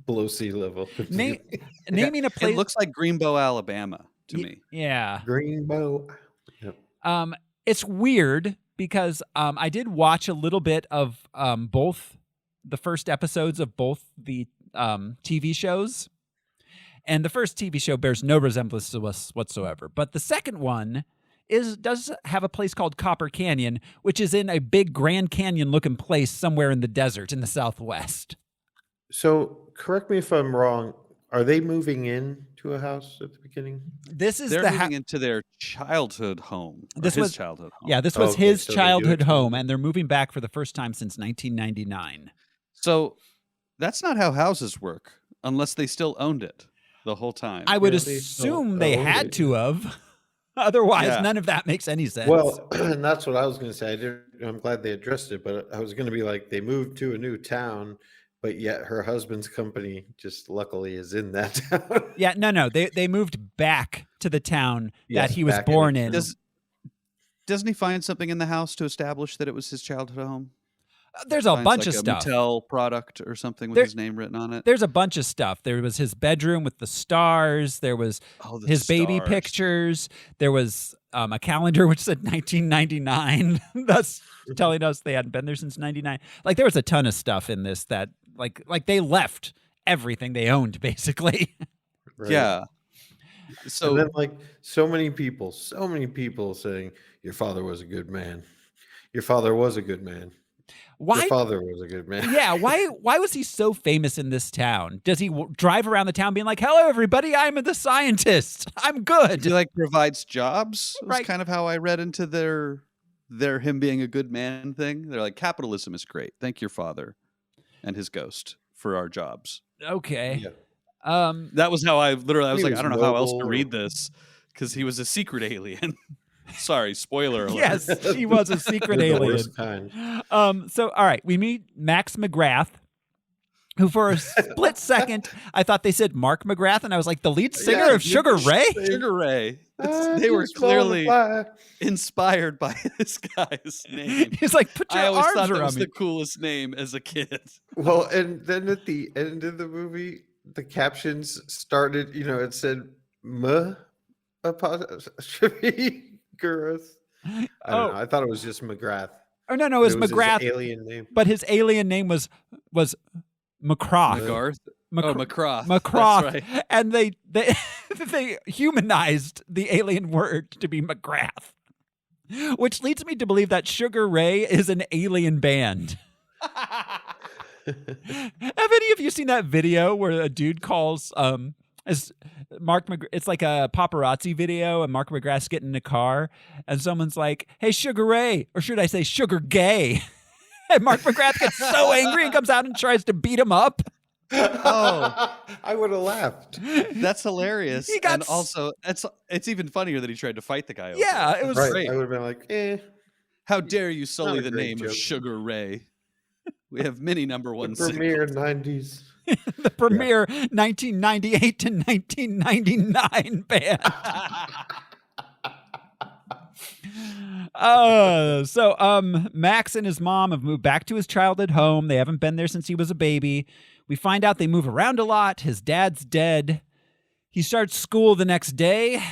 below sea level. Naming a place. It looks like Greenbow, Alabama to me. Yeah. Greenbow. Yep. It's weird because I did watch a little bit of both the first episodes of both the TV shows. And the first TV show bears no resemblance to us whatsoever. But the second one does have a place called Copper Canyon, which is in a big Grand Canyon-looking place somewhere in the desert in the Southwest. So, correct me if I'm wrong. Are they moving in to a house at the beginning? They're moving into their childhood home. His childhood home. Yeah, this was his childhood home, and they're moving back for the first time since 1999. So that's not how houses work, unless they still owned it the whole time. I would assume they had to have. Otherwise, none of that makes any sense. Well, and that's what I was going to say. I'm glad they addressed it, but I was going to be like, they moved to a new town, but yet her husband's company just luckily is in that town. Yeah, no. They moved back to the town that he was born in. Doesn't he find something in the house to establish that it was his childhood home? There's a bunch of stuff. Mattel product or something with his name written on it. There's a bunch of stuff. There was his bedroom with the stars. There was his baby pictures. There was a calendar which said 1999, thus telling us they hadn't been there since 99. Like there was a ton of stuff in this that like they left everything they owned basically. Right. Yeah. So and then like so many people saying your father was a good man. Your father was a good man. Why? Your father was a good man. Yeah. Why was he so famous in this town? Does he drive around the town being like, "Hello, everybody! I'm the scientist. I'm good." He like provides jobs. Right. Was kind of how I read into their him being a good man thing. They're like, capitalism is great. Thank your father and his ghost for our jobs. Okay. Yeah. That was how I was like, was I don't know how else to noble. read this because he was a secret alien. Sorry, spoiler alert. Yes, he was a secret The alien. worst kind. So, all right, we meet Max McGrath, who for a split second, I thought they said Mark McGrath, and I was like, the lead singer of Sugar Ray? Sugar Ray. They were clearly inspired by this guy's name. He's like, put your I always arms thought that around was me. the coolest name as a kid. Well, and then at the end of the movie, the captions started, it said apostrophe girls. I don't know. I thought it was just McGrath. Oh, no, it was His McGrath. alien name. But his alien name was McCroth. McGarth? McCroth. McCroth. That's right. And they they humanized the alien word to be McGrath, which leads me to believe that Sugar Ray is an alien band. Have any of you seen that video where a dude calls as Mark McGrath? It's like a paparazzi video, and Mark McGrath's getting in a car, and someone's like, "Hey, Sugar Ray," or should I say Sugar Gay? And Mark McGrath gets so angry and comes out and tries to beat him up. Oh, I would have laughed. that's hilarious. He got And also, it's even funnier that he tried to fight the guy over Yeah, it. it was Right. great. I would have been like, How dare you sully Not a the great name joke. of Sugar Ray? We have many number one the premiere singles. 90s. the premiere 1998 to 1999 band. Max and his mom have moved back to his childhood home. They haven't been there since he was a baby. We find out they move around a lot. His dad's dead. He starts school the next day.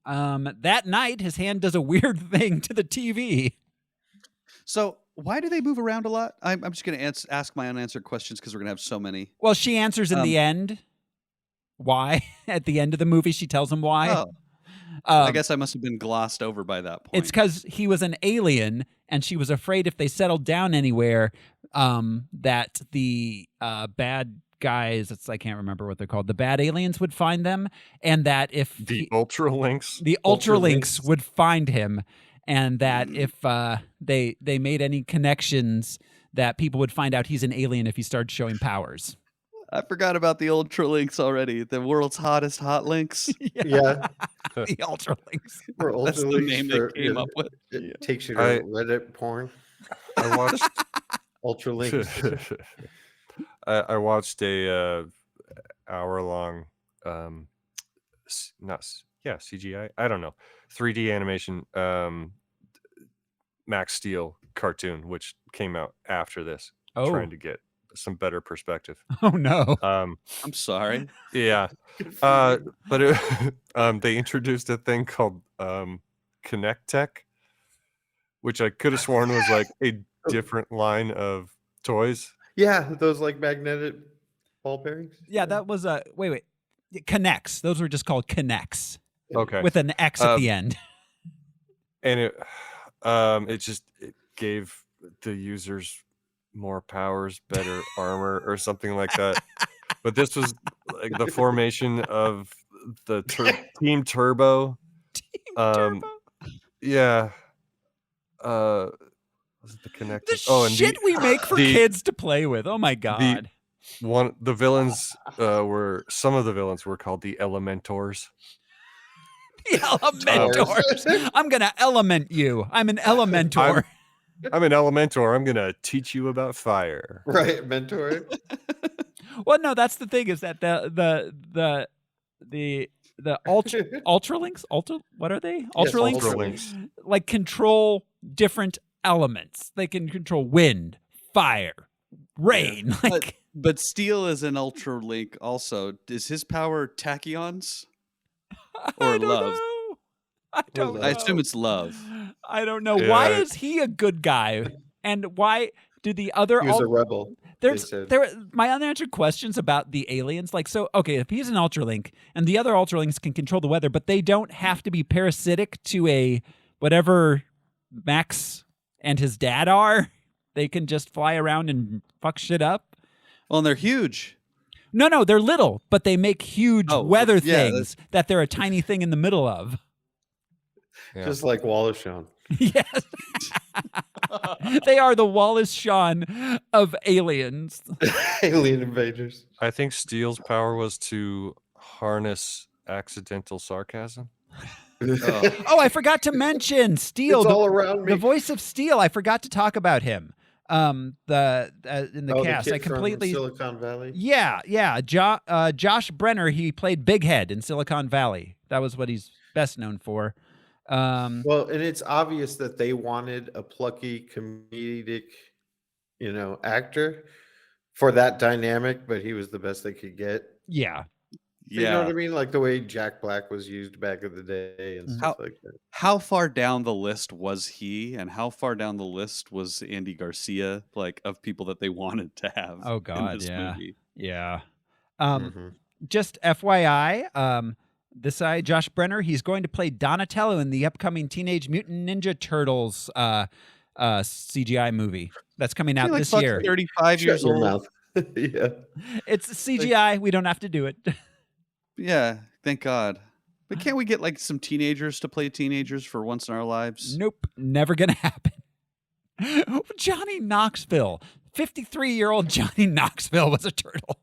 That night, his hand does a weird thing to the TV. So why do they move around a lot? I'm just going to ask my unanswered questions because we're going to have so many. Well, she answers in the end. Why? At the end of the movie, she tells him why. Oh. I guess I must have been glossed over by that point. It's because he was an alien, and she was afraid if they settled down anywhere, that the bad guys, I can't remember what they're called, the bad aliens would find them, and that if the Ultralinks would find him, and that if they made any connections, that people would find out he's an alien if he started showing powers. I forgot about the Ultralinks already. The world's hottest hot links. Yeah. The Ultralinks. That's the name they came up with. It takes you to Reddit porn. I watched Ultralinks. I watched a hour-long, CGI. I don't know, 3D animation Max Steel cartoon, which came out after this. Trying to get some better perspective. Oh no. I'm sorry. Yeah. But they introduced a thing called Connect Tech, which I could have sworn was like a different line of toys. Yeah, those like magnetic ball bearings. Yeah, that was wait. Connects. Those were just called Connects. Okay. With an X at the end. And it gave the users more powers, better armor, or something like that. But this was like the formation of the Team Turbo. Turbo. Yeah. Was it the Connected? The shit we make for kids to play with. Oh my god. Some of the villains were called the Elementors. The Elementors. I'm gonna element you. I'm an Elementor. I'm an Elementor. I'm gonna teach you about fire. Right, mentor. Well, no, that's the thing is that the Ultralinks, what are they? Ultralinks, Ultralinks, like control different elements. They can control wind, fire, rain. Yeah. Like, but Steel is an Ultralink. Also, is his power tachyons or love? I don't know. I assume it's love. I don't know. Yeah. Why is he a good guy? And why do the other... He was a rebel. There my unanswered questions about the aliens. Like, so, okay, if he's an Ultralink and the other Ultralinks can control the weather, but they don't have to be parasitic to a whatever Max and his dad are, they can just fly around and fuck shit up. Well, and they're huge. No, they're little, but they make huge weather things that they're a tiny thing in the middle of. Yeah. Just like Wallace Shawn. Yes. They are the Wallace Shawn of aliens. Alien invaders. I think Steel's power was to harness accidental sarcasm. Oh, I forgot to mention Steel. It's all around me. The voice of Steel. I forgot to talk about him. In the cast, the kid I completely from Silicon Valley. Yeah. Josh Brenner. He played Big Head in Silicon Valley. That was what he's best known for. Well, and it's obvious that they wanted a plucky comedic, actor for that dynamic, but he was the best they could get. Yeah. You know what I mean? Like the way Jack Black was used back in the day and stuff like that. How far down the list was he, and how far down the list was Andy Garcia, like of people that they wanted to have? Oh God, in this movie? Yeah. Just FYI, this guy, Josh Brenner, he's going to play Donatello in the upcoming Teenage Mutant Ninja Turtles CGI movie that's coming out this year. 35 years old. Yeah. It's CGI. We don't have to do it. Yeah, thank God. But can't we get like some teenagers to play teenagers for once in our lives? Nope, never gonna happen. Johnny Knoxville, 53-year-old Johnny Knoxville was a turtle.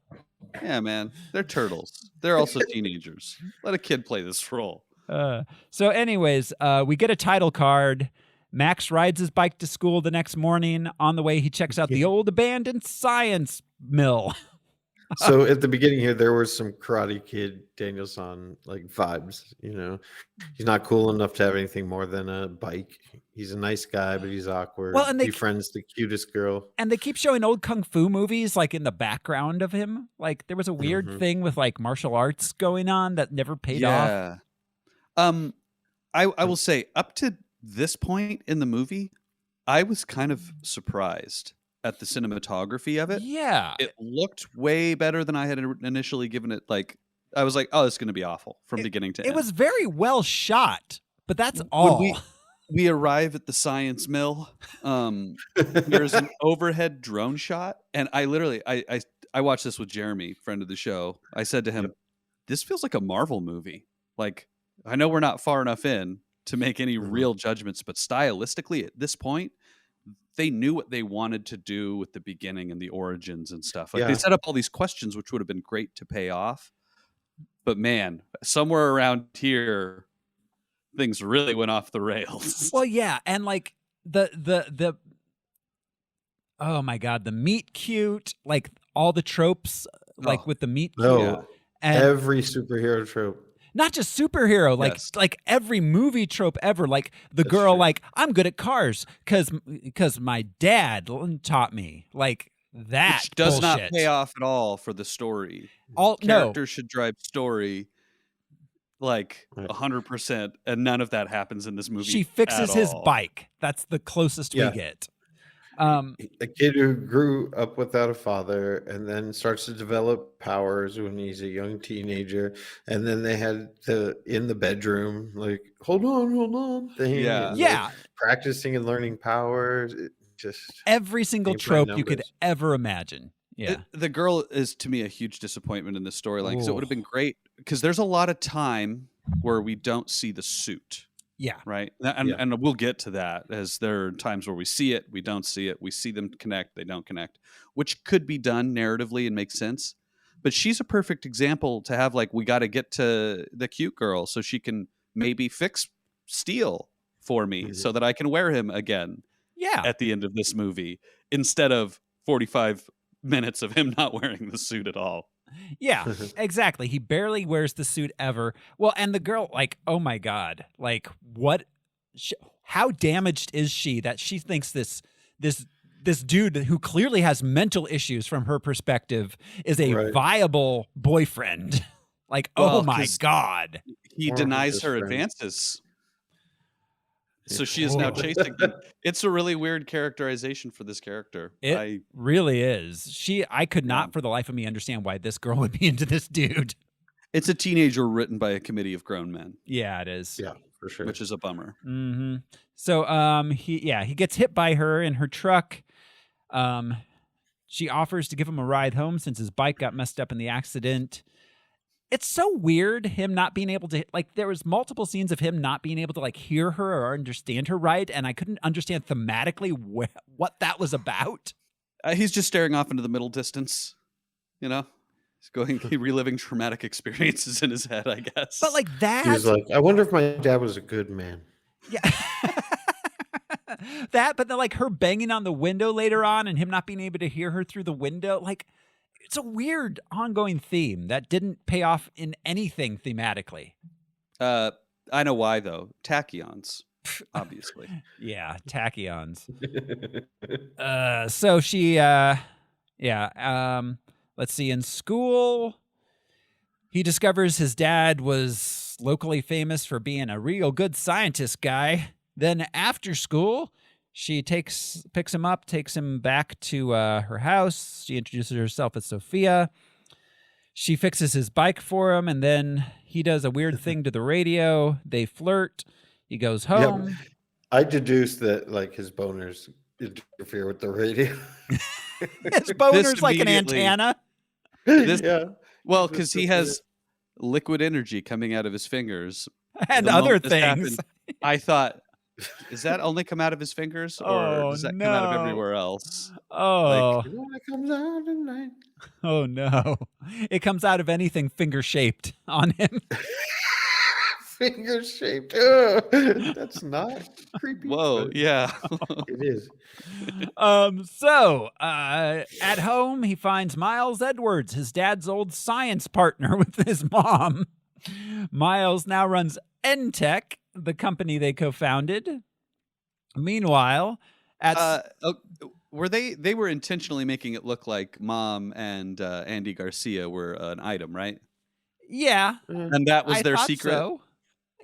Yeah, man, they're turtles. They're also teenagers. Let a kid play this role. So anyways, we get a title card. Max rides his bike to school the next morning. On the way, he checks out the old abandoned science mill. So at the beginning here, there was some Karate Kid Danielson like vibes. He's not cool enough to have anything more than a bike. He's a nice guy, but he's awkward. Well, and they befriends the cutest girl. And they keep showing old kung fu movies like in the background of him. Like there was a weird thing with like martial arts going on that never paid off. I will say up to this point in the movie, I was kind of surprised at the cinematography of it. Yeah. It looked way better than I had initially given it. Like, I was like, oh, it's going to be awful from beginning to end. It was very well shot, but that's all. When we arrive at the science mill, there's an overhead drone shot. And I literally, I watched this with Jeremy, friend of the show. I said to him, this feels like a Marvel movie. Like, I know we're not far enough in to make any real judgments, but stylistically at this point, they knew what they wanted to do with the beginning and the origins and stuff. Like they set up all these questions, which would have been great to pay off. But man, somewhere around here, things really went off the rails. Well, yeah, and like the oh my god, the meet cute, like all the tropes, like with the meet cute. No, and every superhero trope. Not just superhero, like every movie trope ever. Like the girl, like I'm good at cars because my dad taught me. Like that Which does bullshit. not pay off at all for the story. All characters should drive story like 100%, and none of that happens in this movie. She fixes his bike. That's the closest we get. A kid who grew up without a father and then starts to develop powers when he's a young teenager, and then they had in the bedroom like hold on thing. Yeah. Practicing and learning powers. Just every single trope you could ever imagine. Yeah. The girl is to me a huge disappointment in this storyline because it would have been great because there's a lot of time where we don't see the suit. Yeah. Right. And we'll get to that as there are times where we see it, we don't see it. We see them connect, they don't connect, which could be done narratively and make sense. But she's a perfect example to have like, we got to get to the cute girl so she can maybe fix Steel for me so that I can wear him again. Yeah. At the end of this movie, instead of 45 minutes of him not wearing the suit at all. Yeah, exactly. He barely wears the suit ever. Well, and the girl, like, oh my God, like, what? How damaged is she that she thinks this dude who clearly has mental issues from her perspective is a viable boyfriend? Like, oh my God, he denies her advances. So she is now chasing him. It's a really weird characterization for this character. It really is. I could not for the life of me understand why this girl would be into this dude. It's a teenager written by a committee of grown men. Yeah, it is. Yeah, for sure. Which is a bummer. Mm-hmm. So he gets hit by her in her truck. She offers to give him a ride home since his bike got messed up in the accident. It's so weird him not being able to, like, there was multiple scenes of him not being able to, like, hear her or understand her right, and I couldn't understand thematically what that was about. He's just staring off into the middle distance, you know? He's reliving traumatic experiences in his head, I guess. But, like, that... He's like, I wonder if my dad was a good man. Yeah. But then, like, her banging on the window later on and him not being able to hear her through the window, like... It's a weird ongoing theme that didn't pay off in anything thematically. I know why, though. Tachyons, obviously. Yeah, tachyons. So she, let's see. In school, he discovers his dad was locally famous for being a real good scientist guy. Then after school... She picks him up, takes him back to her house. She introduces herself as Sophia. She fixes his bike for him, and then he does a weird thing to the radio. They flirt. He goes home. Yep. I deduced that like his boners interfere with the radio. His boner's like an antenna. Well, because he has liquid energy coming out of his fingers. And other things. I thought... Does that only come out of his fingers, or does that come out of everywhere else? Oh, it comes out at night. Oh no! It comes out of anything finger shaped on him. finger shaped. That's not creepy. Whoa, but yeah. it is. At home, he finds Miles Edwards, his dad's old science partner with his mom. Miles now runs NTech, the company they co-founded. Meanwhile, were they were intentionally making it look like Mom and Andy Garcia were an item, right? Yeah. And that was their thought secret. So.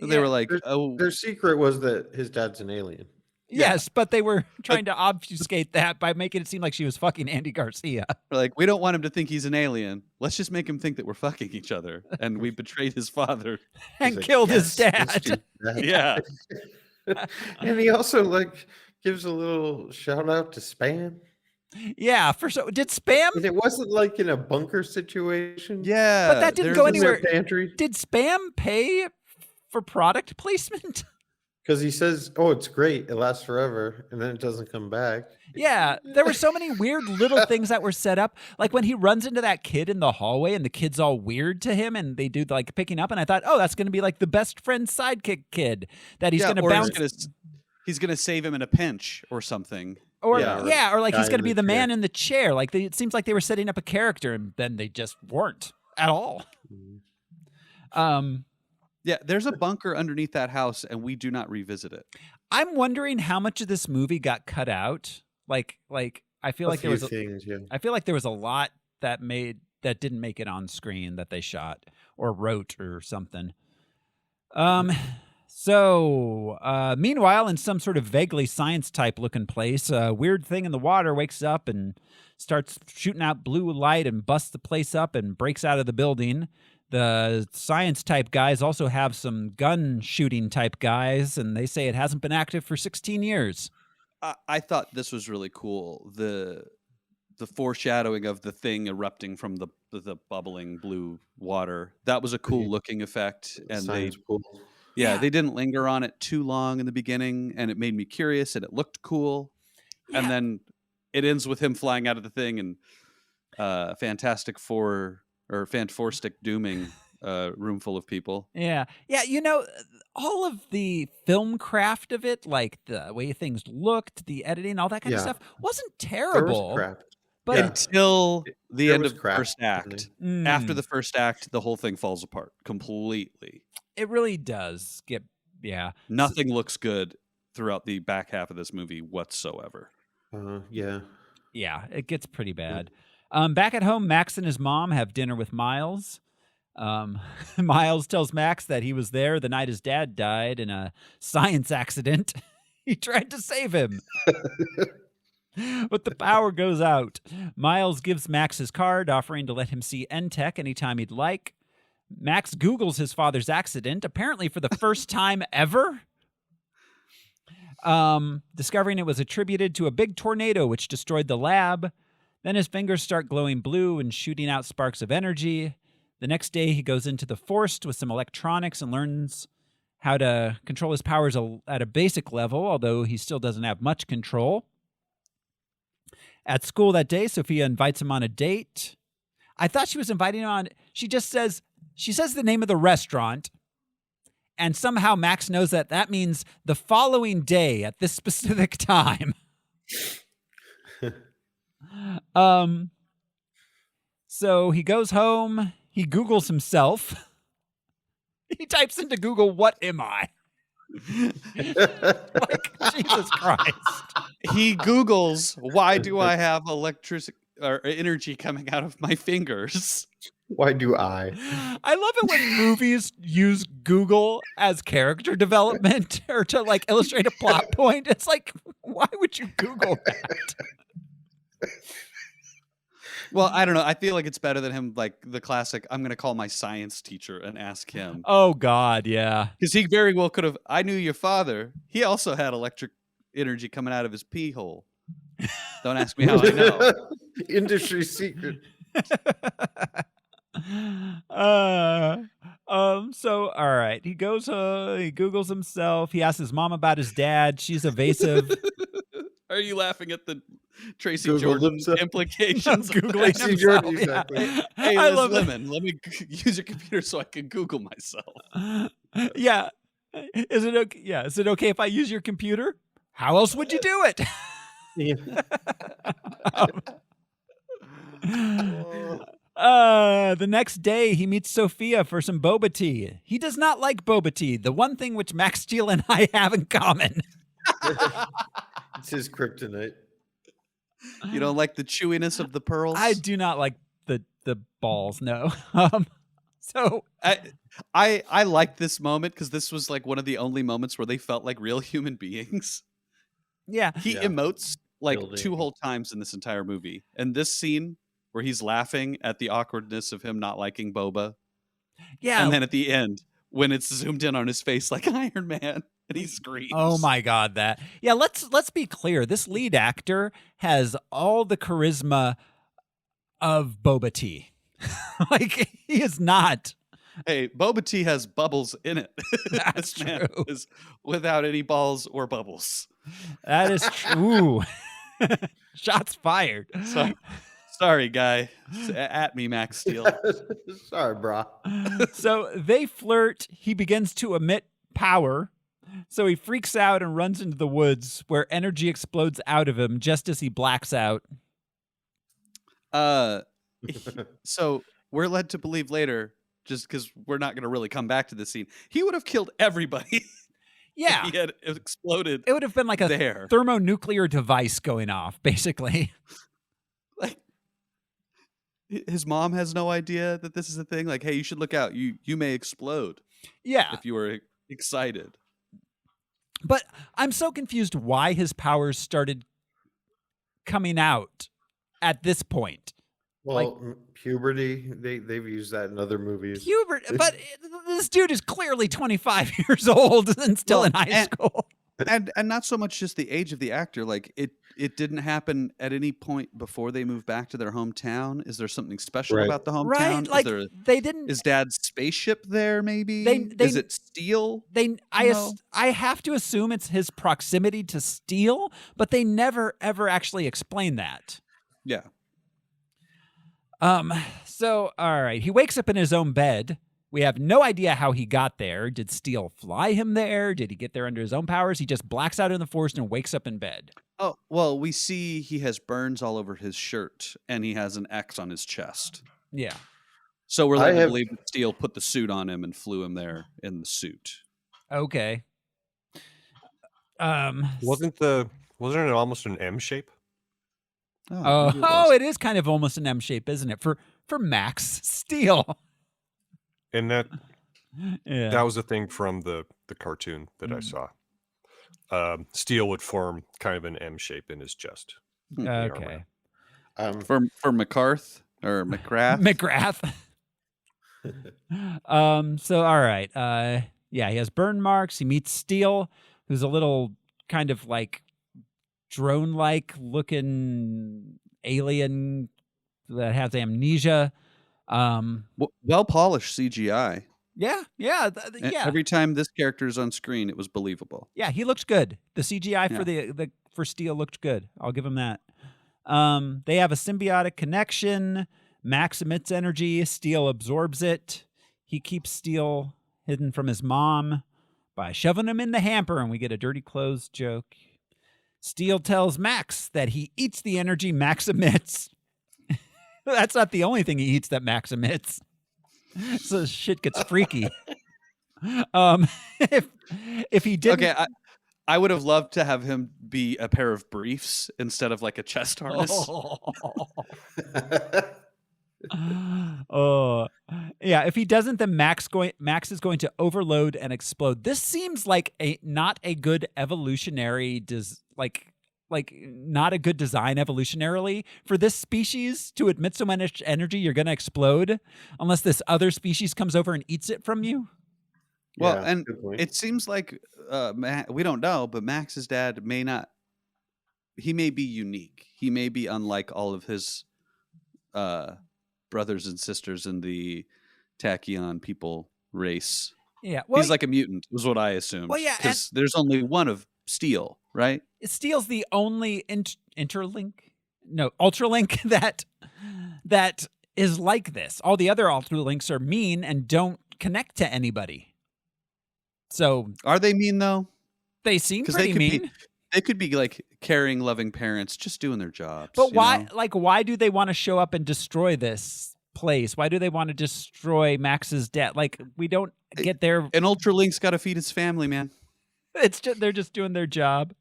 They were like, Their secret was that his dad's an alien. Yes, but they were trying to obfuscate that by making it seem like she was fucking Andy Garcia. We're like, we don't want him to think he's an alien. Let's just make him think that we're fucking each other. And we betrayed his father. And like, killed his "Yes, dad. Yeah. And he also gives a little shout out to Spam. Yeah, did Spam? And it wasn't like in a bunker situation. Yeah. But that didn't go anywhere. Pantry. Did Spam pay for product placement? Because he says, "Oh, it's great. It lasts forever," and then it doesn't come back. Yeah, there were so many weird little things that were set up. Like when he runs into that kid in the hallway and the kid's all weird to him and they do like picking up. And I thought, oh, that's going to be like the best friend sidekick kid that he's going to bounce. He's going to save him in a pinch or something. Or like he's going to be the man chair. in the chair. Like it seems like they were setting up a character and then they just weren't at all. Yeah, there's a bunker underneath that house, and we do not revisit it. I'm wondering how much of this movie got cut out. Like I feel like there was things. Yeah. I feel like there was a lot that didn't make it on screen that they shot or wrote or something. Meanwhile, in some sort of vaguely science type looking place, a weird thing in the water wakes up and starts shooting out blue light and busts the place up and breaks out of the building. The science type guys also have some gun shooting type guys, and they say it hasn't been active for 16 years. I thought this was really cool. The foreshadowing of the thing erupting from the bubbling blue water. That was a cool looking effect. And they didn't linger on it too long in the beginning, and it made me curious and it looked cool. Yeah. And then it ends with him flying out of the thing and Fantastic Four stick dooming a room full of people. Yeah. Yeah, all of the film craft of it, like the way things looked, the editing, all that kind of stuff, wasn't terrible. There was craft. But until the end of the first act. Mm. After the first act, the whole thing falls apart completely. It really does Nothing looks good throughout the back half of this movie whatsoever. Yeah, it gets pretty bad. Back at home, Max and his mom have dinner with Miles. Miles tells Max that he was there the night his dad died in a science accident. He tried to save him. But the power goes out. Miles gives Max his card, offering to let him see NTech anytime he'd like. Max Googles his father's accident, apparently for the first time ever. Discovering it was attributed to a big tornado which destroyed the lab. Then his fingers start glowing blue and shooting out sparks of energy. The next day, he goes into the forest with some electronics and learns how to control his powers at a basic level, although he still doesn't have much control. At school that day, Sophia invites him on a date. I thought she was inviting him on... She says the name of the restaurant, and somehow Max knows that means the following day at this specific time. So he goes home, he Googles himself. He types into Google, "What am I?" Like, Jesus Christ. He Googles, "Why do I have electricity or energy coming out of my fingers?" Why do I? I love it when movies use Google as character development or to like illustrate a plot point. It's like, why would you Google that? Well, I don't know. I feel like it's better than him, like the classic, "I'm going to call my science teacher and ask him." Oh, God, yeah. Because he very well could have, "I knew your father. He also had electric energy coming out of his pee hole. Don't ask me how I know." Industry secret. So all right, he goes he Googles himself, he asks his mom about his dad. She's evasive. Are you laughing at the Tracy Googled Jordan himself. implications? Googling Tracy himself, Jordan, yeah. exactly. Hey, I Liz love it. Lemon, let me use your computer so I can Google myself. Yeah. Is it okay? Yeah. Is it okay if I use your computer? How else would you do it? The next day, he meets Sophia for some boba tea. He does not like boba tea, the one thing which Max Steel and I have in common. It's his kryptonite. You don't like the chewiness of the pearls? I do not like the balls, no. So I like this moment because this was like one of the only moments where they felt like real human beings. yeah. He emotes like 2 whole times in this entire movie. And this scene where he's laughing at the awkwardness of him not liking boba. Yeah. And then at the end, when it's zoomed in on his face like Iron Man and he screams. Oh my God, that. Yeah, let's be clear. This lead actor has all the charisma of Boba Tea. Like, he is not. Hey, boba tea has bubbles in it. That's This man true. is without any balls or bubbles. That is true. Shots fired. Sorry, guy. At me, Max Steel. Sorry, brah. So they flirt. He begins to emit power. So he freaks out and runs into the woods where energy explodes out of him just as he blacks out. So we're led to believe later, just because we're not going to really come back to this scene, he would have killed everybody. Yeah. If he had exploded. It would have been like a there. thermonuclear device going off, basically. Like, his mom has no idea that this is a thing. Like, hey, you should look out. You may explode. Yeah. If you were excited. But I'm so confused why his powers started coming out at this point. Well, puberty, they've used that in other movies. But this dude is clearly 25 years old and still in high school. And not so much just the age of the actor. Like, it didn't happen at any point before they moved back to their hometown. Is there something special about the hometown? Right, like they didn't. Is Dad's spaceship there? Maybe. They is it Steel? I have to assume it's his proximity to Steel, but they never ever actually explain that. Yeah. So all right, he wakes up in his own bed. We have no idea how he got there. Did Steel fly him there? Did he get there under his own powers? He just blacks out in the forest and wakes up in bed. Oh, well, we see he has burns all over his shirt and he has an X on his chest. Yeah. So we're led to believe that Steel put the suit on him and flew him there in the suit. Okay. Wasn't it almost an M shape? Oh, it is kind of almost an M shape, isn't it? For Max Steel. And that Yeah. was a thing from the cartoon that I saw. Steel would form kind of an M shape in his chest. Okay. For McCarth or McGrath? McGrath. So all right. Yeah, he has burn marks. He meets Steel, who's a little kind of like drone-like looking alien that has amnesia. Well polished CGI. Yeah. Every time this character is on screen, it was believable. Yeah, he looked good. The CGI for for Steel looked good. I'll give him that. They have a symbiotic connection. Max emits energy. Steel absorbs it. He keeps Steel hidden from his mom by shoving him in the hamper, and we get a dirty clothes joke. Steel tells Max that he eats the energy Max emits. That's not the only thing he eats that Max emits. So shit gets freaky. If he didn't, Okay, I would have loved to have him be a pair of briefs instead of like a chest harness. Oh, yeah. If he doesn't, then Max is going to overload and explode. This seems like not a good evolutionary not a good design evolutionarily for this species to emit so much energy. You're going to explode unless this other species comes over and eats it from you. Well, Yeah, and good point. it seems like we don't know, but Max's dad may not. He may be unique. He may be unlike all of his brothers and sisters in the Tachyon people race. Yeah, well, he's like a mutant, was what I assumed. Well, yeah, because there's only one of Steel, right? Steel's the only Ultralink that is like this. All the other Ultralinks are mean and don't connect to anybody. So are they mean though? They seem pretty mean. They could be like caring, loving parents, just doing their jobs. But why? Like, why do they want to show up and destroy this place? Why do they want to destroy Max's dad? Like, we don't get there. An Ultralink's got to feed his family, man. It's just they're just doing their job.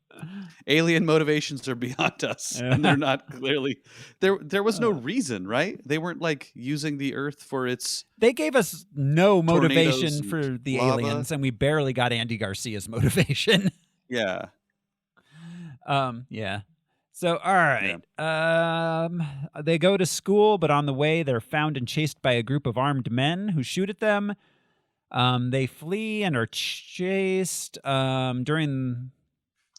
Alien motivations are beyond us, and they're not clearly. There was no reason, right? They weren't like using the Earth for its. They gave us no motivation tornadoes for and the lava. aliens, and we barely got Andy Garcia's motivation. Yeah. Yeah. So, all right. They go to school, but on the way, they're found and chased by a group of armed men who shoot at them. They flee and are chased. During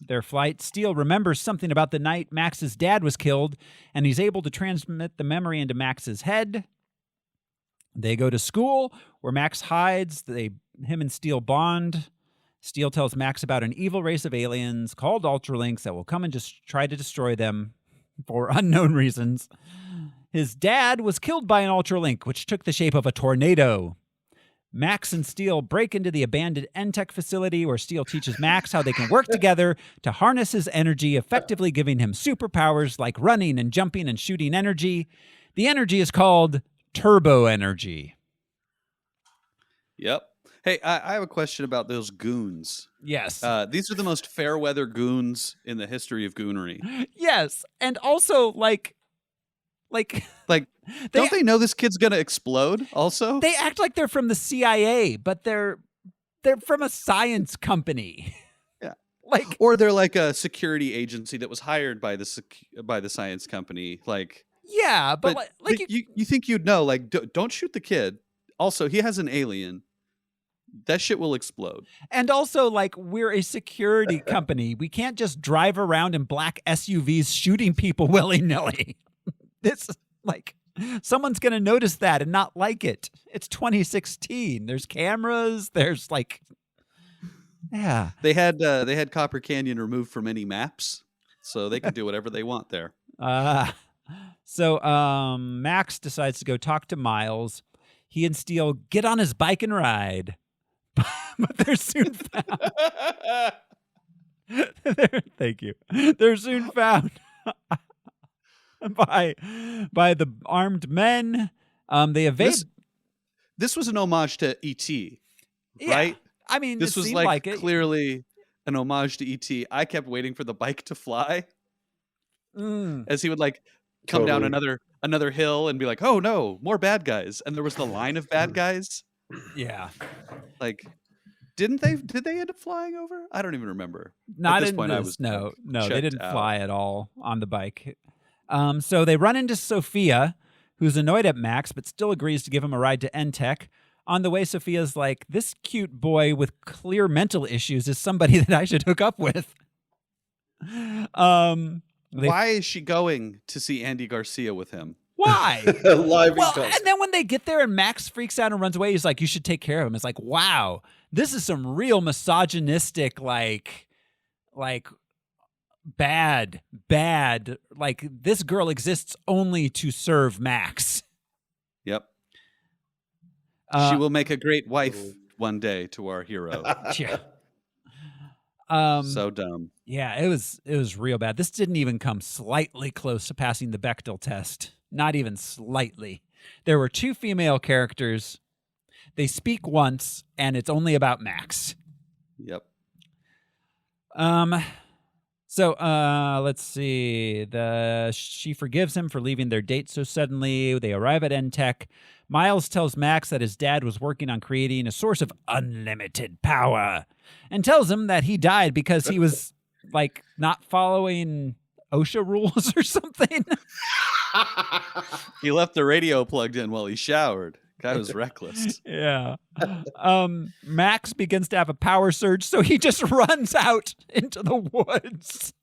their flight, Steele remembers something about the night Max's dad was killed, and he's able to transmit the memory into Max's head. They go to school, where Max hides. Him and Steele bond. Steele tells Max about an evil race of aliens called Ultralinks that will come and just try to destroy them for unknown reasons. His dad was killed by an Ultralink, which took the shape of a tornado. Max and Steele break into the abandoned Entech facility, where Steele teaches Max how they can work together to harness his energy, effectively giving him superpowers like running and jumping and shooting energy. The energy is called turbo energy. Yep. Hey, I have a question about those goons. Yes. These are the most fair weather goons in the history of goonery. Yes. And also, like, don't they know this kid's going to explode also? They act like they're from the CIA, but they're from a science company. Yeah. Or they're like a security agency that was hired by the science company. Like, yeah, but you think you'd know, like, don't shoot the kid. Also, he has an alien. That shit will explode. And also, like, we're a security company. We can't just drive around in black SUVs shooting people willy-nilly. This, like, someone's going to notice that and not like it. It's 2016. There's cameras. There's, like, yeah. They had Copper Canyon removed from any maps, so they can do whatever they want there. So Max decides to go talk to Miles. He and Steele get on his bike and ride. But they're soon found. Thank you. They're soon found by the armed men. They evade. This was an homage to E.T., yeah. right? I mean, this was like clearly an homage to E.T. I kept waiting for the bike to fly as he would like come down another hill and be like, "Oh no, more bad guys!" And there was the line of bad guys. Yeah. Like, did they end up flying over? I don't even remember. Not at this in point. This. I was no, they didn't out. fly at all on the bike. So they run into Sophia, who's annoyed at Max, but still agrees to give him a ride to Entech. On the way, Sophia's like, "This cute boy with clear mental issues is somebody that I should hook up with." Why is she going to see Andy Garcia with him? Why? Well, and then when they get there and Max freaks out and runs away, he's like, "You should take care of him." It's like, wow, this is some real misogynistic, like bad. Like, this girl exists only to serve Max. Yep. She will make a great wife one day to our hero. Yeah. So dumb. Yeah, it was real bad. This didn't even come slightly close to passing the Bechdel test. Not even slightly. There were 2 female characters. They speak once, and it's only about Max. Yep. So let's see. She forgives him for leaving their date so suddenly. They arrive at Entech. Miles tells Max that his dad was working on creating a source of unlimited power, and tells him that he died because he was like not following OSHA rules or something. He left the radio plugged in while he showered. Guy was reckless. Yeah. Max begins to have a power surge, so he just runs out into the woods.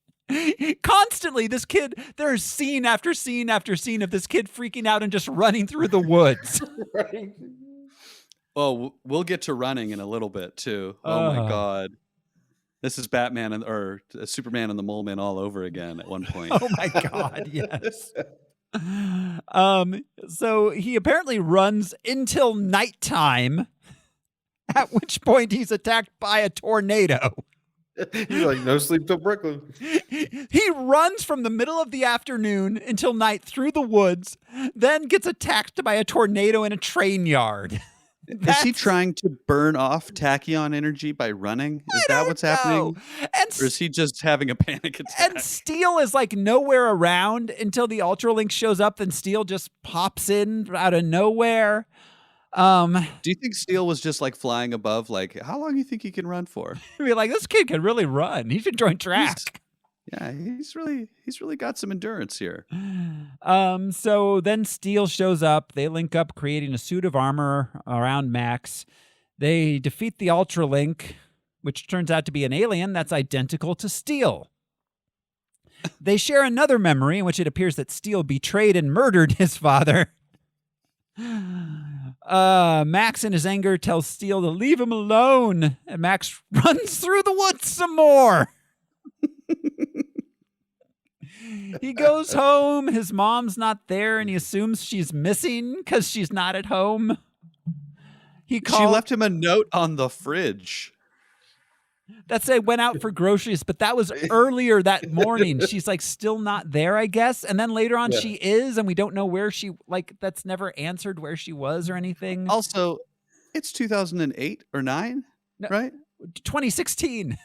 Constantly, this kid, there's scene after scene after scene of this kid freaking out and just running through the woods. Right. Well, we'll get to running in a little bit too. Oh my God. This is Batman or Superman and the Mole Man all over again at one point. Oh my God, yes. So he apparently runs until nighttime At which point he's attacked by a tornado. He's like, no sleep till Brooklyn. He runs from the middle of the afternoon until night through the woods, then gets attacked by a tornado in a train yard. Is he trying to burn off tachyon energy by running? Is that what's happening? Or is he just having a panic attack? And Steel is like nowhere around until the Ultralink shows up, then Steel just pops in out of nowhere. Do you think Steel was just like flying above? Like, how long do you think he can run for? I mean, like, this kid can really run. He should join track. He's really got some endurance here. So then Steel shows up. They link up, creating a suit of armor around Max. They defeat the Ultralink, which turns out to be an alien that's identical to Steel. They share another memory in which it appears that Steel betrayed and murdered his father. Max, in his anger, tells Steel to leave him alone, and Max runs through the woods some more. He goes home. His mom's not there, and he assumes she's missing because she's not at home. She left him a note on the fridge. That's they went out for groceries, but that was earlier that morning. She's like still not there, I guess. And then later on she is, and we don't know where she, like, that's never answered where she was or anything. Also, it's 2008 or 9, right? 2016.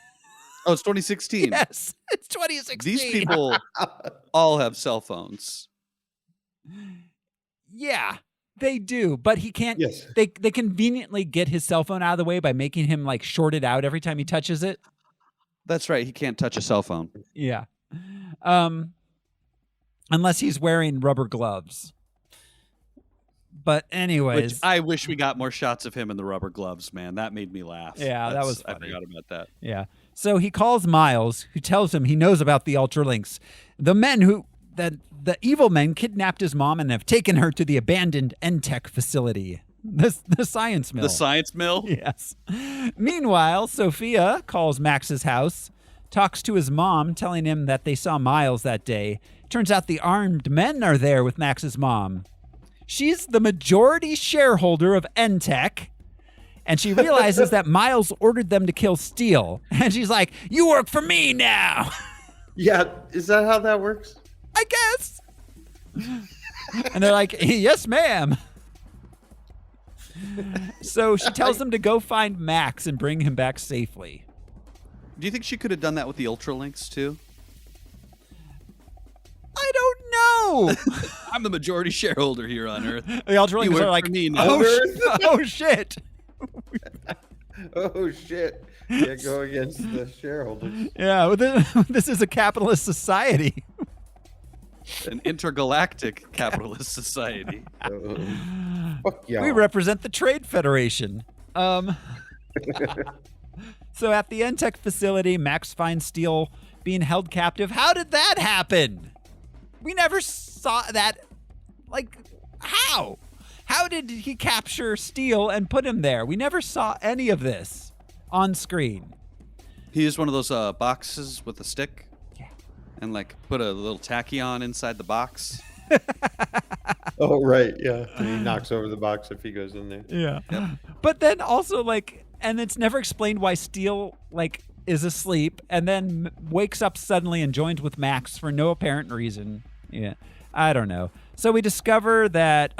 Oh, it's 2016. Yes, it's 2016. These people all have cell phones. Yeah, they do, but he can't. Yes. They conveniently get his cell phone out of the way by making him like short it out every time he touches it. That's right. He can't touch a cell phone. Yeah. Unless he's wearing rubber gloves. But anyways, Which I wish we got more shots of him in the rubber gloves, man. That made me laugh. Yeah, that was funny. I forgot about that. Yeah. So he calls Miles, who tells him he knows about the Ultralinks. The men the evil men kidnapped his mom and have taken her to the abandoned N-Tech facility. The science mill. The science mill? Yes. Meanwhile, Sophia calls Max's house, talks to his mom, telling him that they saw Miles that day. Turns out the armed men are there with Max's mom. She's the majority shareholder of N-Tech, and she realizes that Miles ordered them to kill Steel. And she's like, "You work for me now." Yeah, is that how that works? I guess. And they're like, "Yes, ma'am." So she tells them to go find Max and bring him back safely. Do you think she could have done that with the Ultralinks too? I don't know. I'm the majority shareholder here on Earth. The Ultralinks are like, oh shit. Oh shit. Yeah, go against the shareholders. Yeah, this is a capitalist society. An intergalactic capitalist society. Fuck y'all. We represent the Trade Federation. So at the N-Tech facility, Max finds Steel being held captive. How did that happen? We never saw that. Like, how? How did he capture Steel and put him there? We never saw any of this on screen. He used one of those boxes with a stick. Yeah. And like put a little tachyon inside the box. Oh, right. Yeah. And he knocks over the box if he goes in there. Yeah. Yep. But then also, like, and it's never explained why Steel, like, is asleep and then wakes up suddenly and joins with Max for no apparent reason. Yeah. I don't know. So we discover that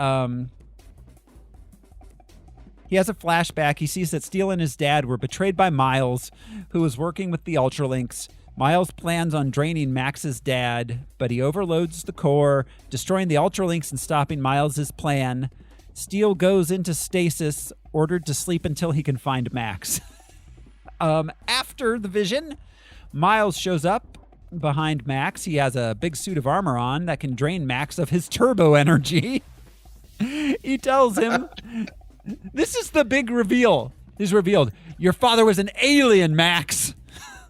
he has a flashback. He sees that Steel and his dad were betrayed by Miles, who was working with the Ultralinks. Miles plans on draining Max's dad, but he overloads the core, destroying the Ultralinks and stopping Miles' plan. Steel goes into stasis, ordered to sleep until he can find Max. After the vision, Miles shows up behind Max. He has a big suit of armor on that can drain Max of his turbo energy. He tells him, this is the big reveal. He's revealed, your father was an alien, Max.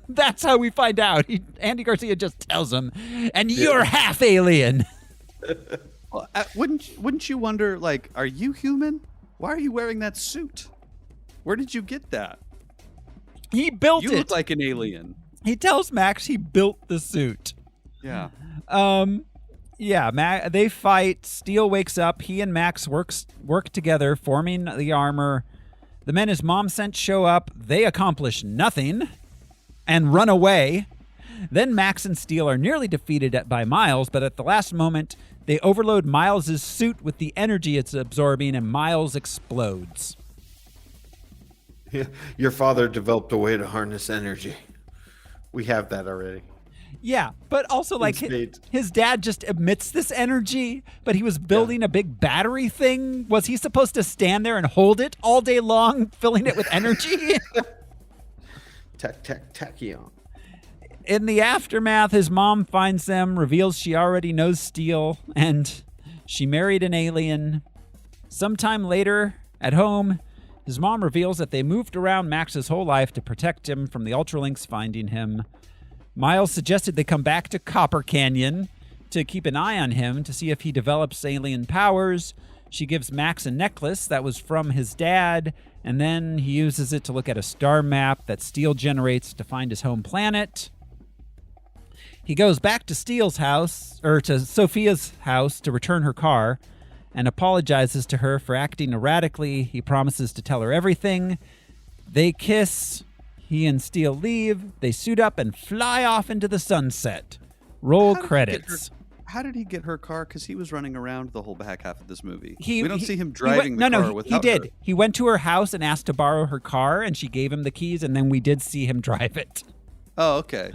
That's how we find out. Andy Garcia just tells him, and you're half alien. Well, wouldn't you wonder, like, are you human? Why are you wearing that suit? Where did you get that? He built it. You look like an alien. He tells Max he built the suit. Yeah. Yeah, they fight. Steel wakes up. He and Max work together, forming the armor, The men his mom sent show up. They accomplish nothing and run away. Then Max and Steel are nearly defeated by Miles, but at the last moment, they overload Miles' suit with the energy it's absorbing, and Miles explodes. Yeah, your father developed a way to harness energy. We have that already. Yeah, but also like his dad just emits this energy, but he was building a big battery thing. Was he supposed to stand there and hold it all day long, filling it with energy? Tachyon. In the aftermath, his mom finds them, reveals she already knows Steel, and she married an alien. Sometime later, at home, his mom reveals that they moved around Max's whole life to protect him from the Ultralinks finding him. Miles suggested they come back to Copper Canyon to keep an eye on him to see if he develops alien powers. She gives Max a necklace that was from his dad, and then he uses it to look at a star map that Steel generates to find his home planet. He goes back to Steele's house, or to Sophia's house, to return her car and apologizes to her for acting erratically. He promises to tell her everything. They kiss. He and Steel leave. They suit up and fly off into the sunset. Roll credits. How did he get her car? Because he was running around the whole back half of this movie. We don't see him driving the car without he did. her. He went to her house and asked to borrow her car, and she gave him the keys, and then we did see him drive it. Oh, okay.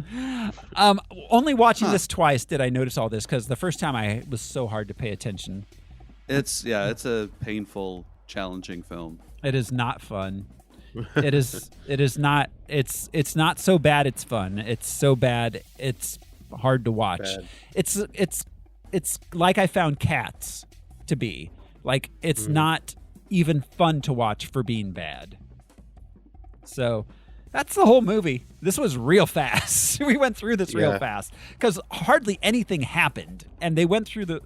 Only watching this twice did I notice all this, because the first time I was so hard to pay attention. It's a painful, challenging film. It is not fun. It is not. It's not so bad it's fun. It's so bad it's hard to watch. Bad. It's like I found Cats to be. Like, it's not even fun to watch for being bad. So that's the whole movie. This was real fast. We went through this real fast because hardly anything happened, and they went through the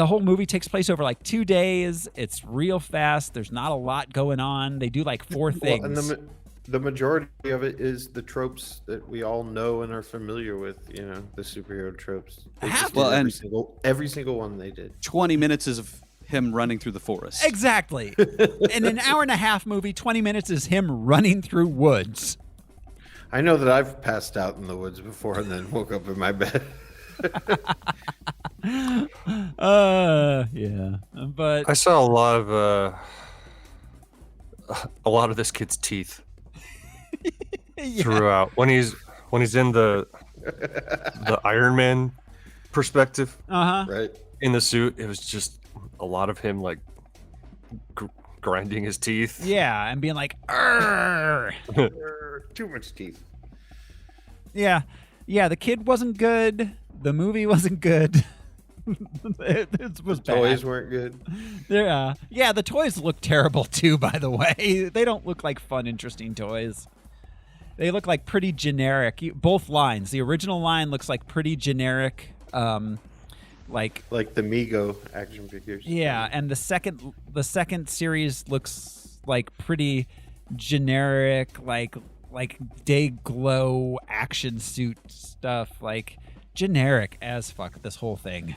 whole movie takes place over like 2 days. It's real fast. There's not a lot going on. They do like 4 things. And the majority of it is the tropes that we all know and are familiar with, the superhero tropes. Every single one they did. 20 minutes is of him running through the forest. Exactly. In an hour and a half movie, 20 minutes is him running through woods. I know that I've passed out in the woods before and then woke up in my bed. Yeah, but I saw a lot of this kid's teeth throughout when he's in the Iron Man perspective, right in the suit. It was just a lot of him like grinding his teeth. Yeah, and being like, "Arr!" Too much teeth. Yeah. The kid wasn't good. The movie wasn't good. It was bad. Toys weren't good. Yeah, the toys look terrible too, by the way. They don't look like fun, interesting toys. They look like pretty generic. Both lines. The original line looks like pretty generic. Like the Mego action figures. Yeah, and the second series looks like pretty generic, like day glow action suit stuff, like generic as fuck, this whole thing.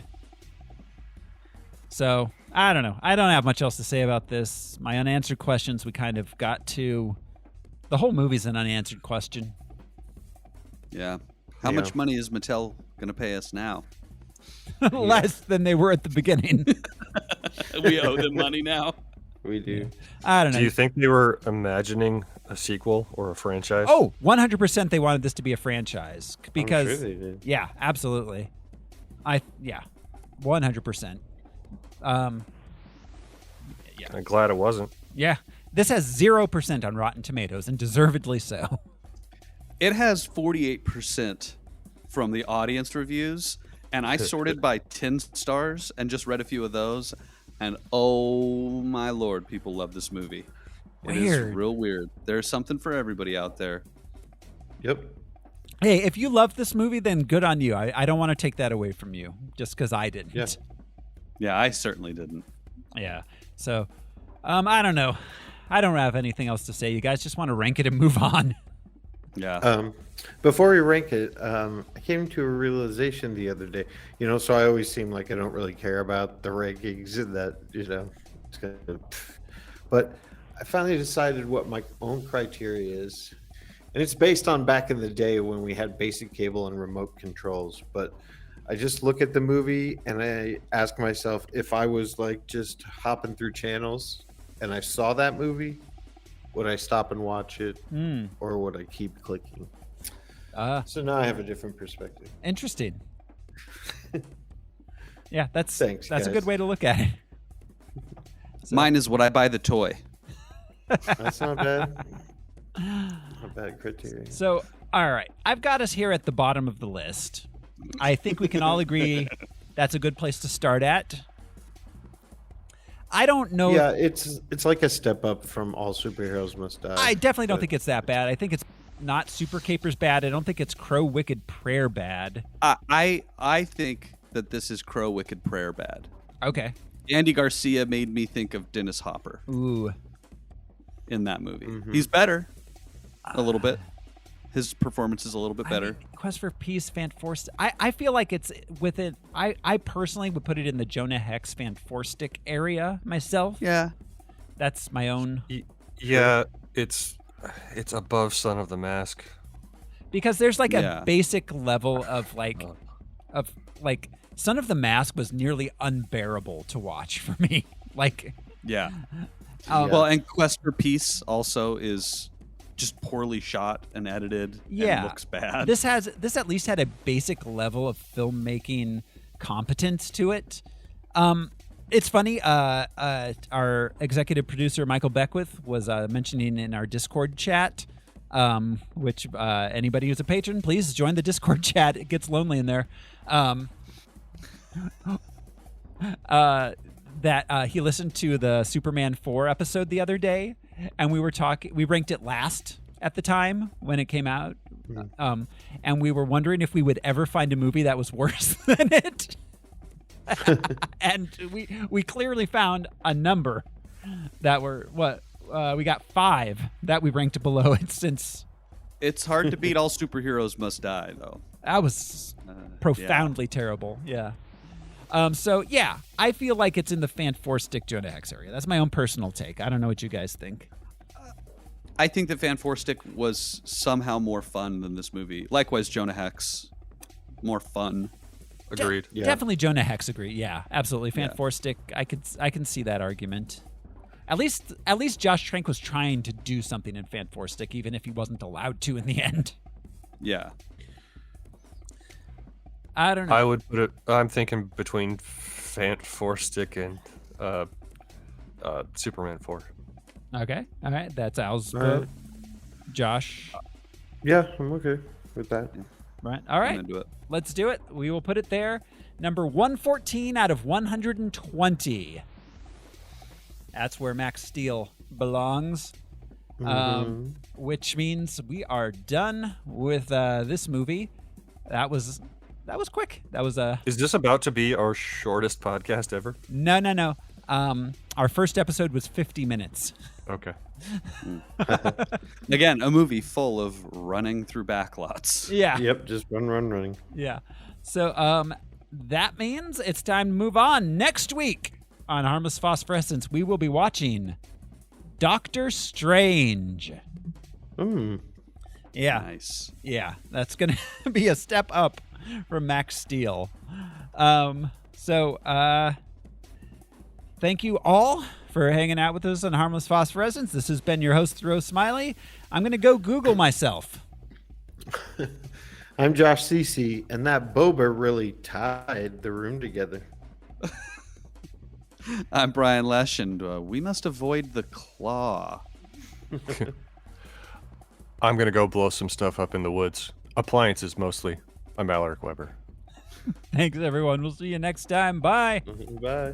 So I don't know. I don't have much else to say about this. My unanswered questions, we kind of got to. The whole movie's an unanswered question. Yeah. How much money is Mattel going to pay us now? Less than they were at the beginning. We owe them money now. We do. I don't know. Do you think they were imagining a sequel or a franchise? Oh, 100% they wanted this to be a franchise. Because, I'm sure they did. Yeah, absolutely. 100%. I'm glad it wasn't. Yeah. This has 0% on Rotten Tomatoes, and deservedly so. It has 48% from the audience reviews, and I sorted by 10 stars and just read a few of those, and oh my lord, people love this movie. It is real weird. There's something for everybody out there. Yep. Hey, if you love this movie, then good on you. I don't want to take that away from you, just because I didn't. Yeah, I certainly didn't. Yeah. So, I don't know. I don't have anything else to say. You guys just want to rank it and move on. Yeah. Before we rank it, I came to a realization the other day. So I always seem like I don't really care about the rankings and that, it's gonna. But I finally decided what my own criteria is. And it's based on back in the day when we had basic cable and remote controls. But I just look at the movie and I ask myself, if I was like just hopping through channels and I saw that movie, would I stop and watch it, or would I keep clicking? So now I have a different perspective. Interesting. Yeah, that's Thanks, a guys. good way to look at it. So, Mine is, would I buy the toy? That's not bad. Not bad criteria. so, all right, I've got us here at the bottom of the list. I think we can all agree that's a good place to start at. I don't know. Yeah, it's like a step up from All Superheroes Must Die. I definitely don't think it's that bad. I think it's not Super Capers bad. I don't think it's Crow Wicked Prayer bad. I think that this is Crow Wicked Prayer bad. Okay. Andy Garcia made me think of Dennis Hopper Ooh. in that movie. He's better a little bit. His performance is a little bit better. I mean, Quest for Peace, Fan Force. I feel like it's within. I personally would put it in the Jonah Hex Fan Forstick area myself. Yeah. That's my own. Yeah, it's above Son of the Mask. Because there's like Yeah. a basic level of like Son of the Mask was nearly unbearable to watch for me. Like, Yeah. um, Well, and Quest for Peace also is just poorly shot and edited Yeah. and looks bad. this at least had a basic level of filmmaking competence to it. It's funny. Our executive producer Michael Beckwith was mentioning in our Discord chat, which anybody who's a patron, please join the Discord chat. It gets lonely in there. That he listened to the Superman 4 episode the other day, and we were talking. We ranked it last at the time when it came out, and we were wondering if we would ever find a movie that was worse than it. And we clearly found a number that were we got 5 that we ranked below it since. It's hard to beat All Superheroes Must Die, though. That was profoundly terrible. Yeah. So yeah, I feel like it's in the Fan Force Stick Jonah Hex area. That's my own personal take. I don't know what you guys think. I think that Fan Four Stick was somehow more fun than this movie. Likewise, Jonah Hex, more fun. Agreed. Yeah. Definitely Jonah Hex agree. Yeah, absolutely. Fan Yeah. Force Stick. I can see that argument. At least Josh Trank was trying to do something in Fan Force Stick, even if he wasn't allowed to in the end. Yeah. I don't know. I would put it. I'm thinking between Fant 4 Stick and Superman 4. Okay. All right. That's Al's All vote. right. Josh. Yeah, I'm okay with that. Right. All I'm right. gonna do it. Let's do it. We will put it there. Number 114 out of 120. That's where Max Steel belongs. Which means we are done with this movie. That was quick. That was Is this about to be our shortest podcast ever? No. Our first episode was 50 minutes. Okay. Again, a movie full of running through backlots. Yeah. Yep, just running. Yeah. So that means it's time to move on. Next week on Harmless Phosphorescence, we will be watching Doctor Strange. Yeah. Nice. Yeah. That's going to be a step up from Max Steel. Thank you all for hanging out with us on Harmless Phosphorescence. This has been your host, Rose Smiley. I'm going to go Google myself. I'm Josh Cece, and that boba really tied the room together. I'm Brian Lesh, and we must avoid the claw. I'm going to go blow some stuff up in the woods. Appliances mostly. I'm Alaric Weber. Thanks, everyone. We'll see you next time. Bye. Bye.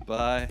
Bye.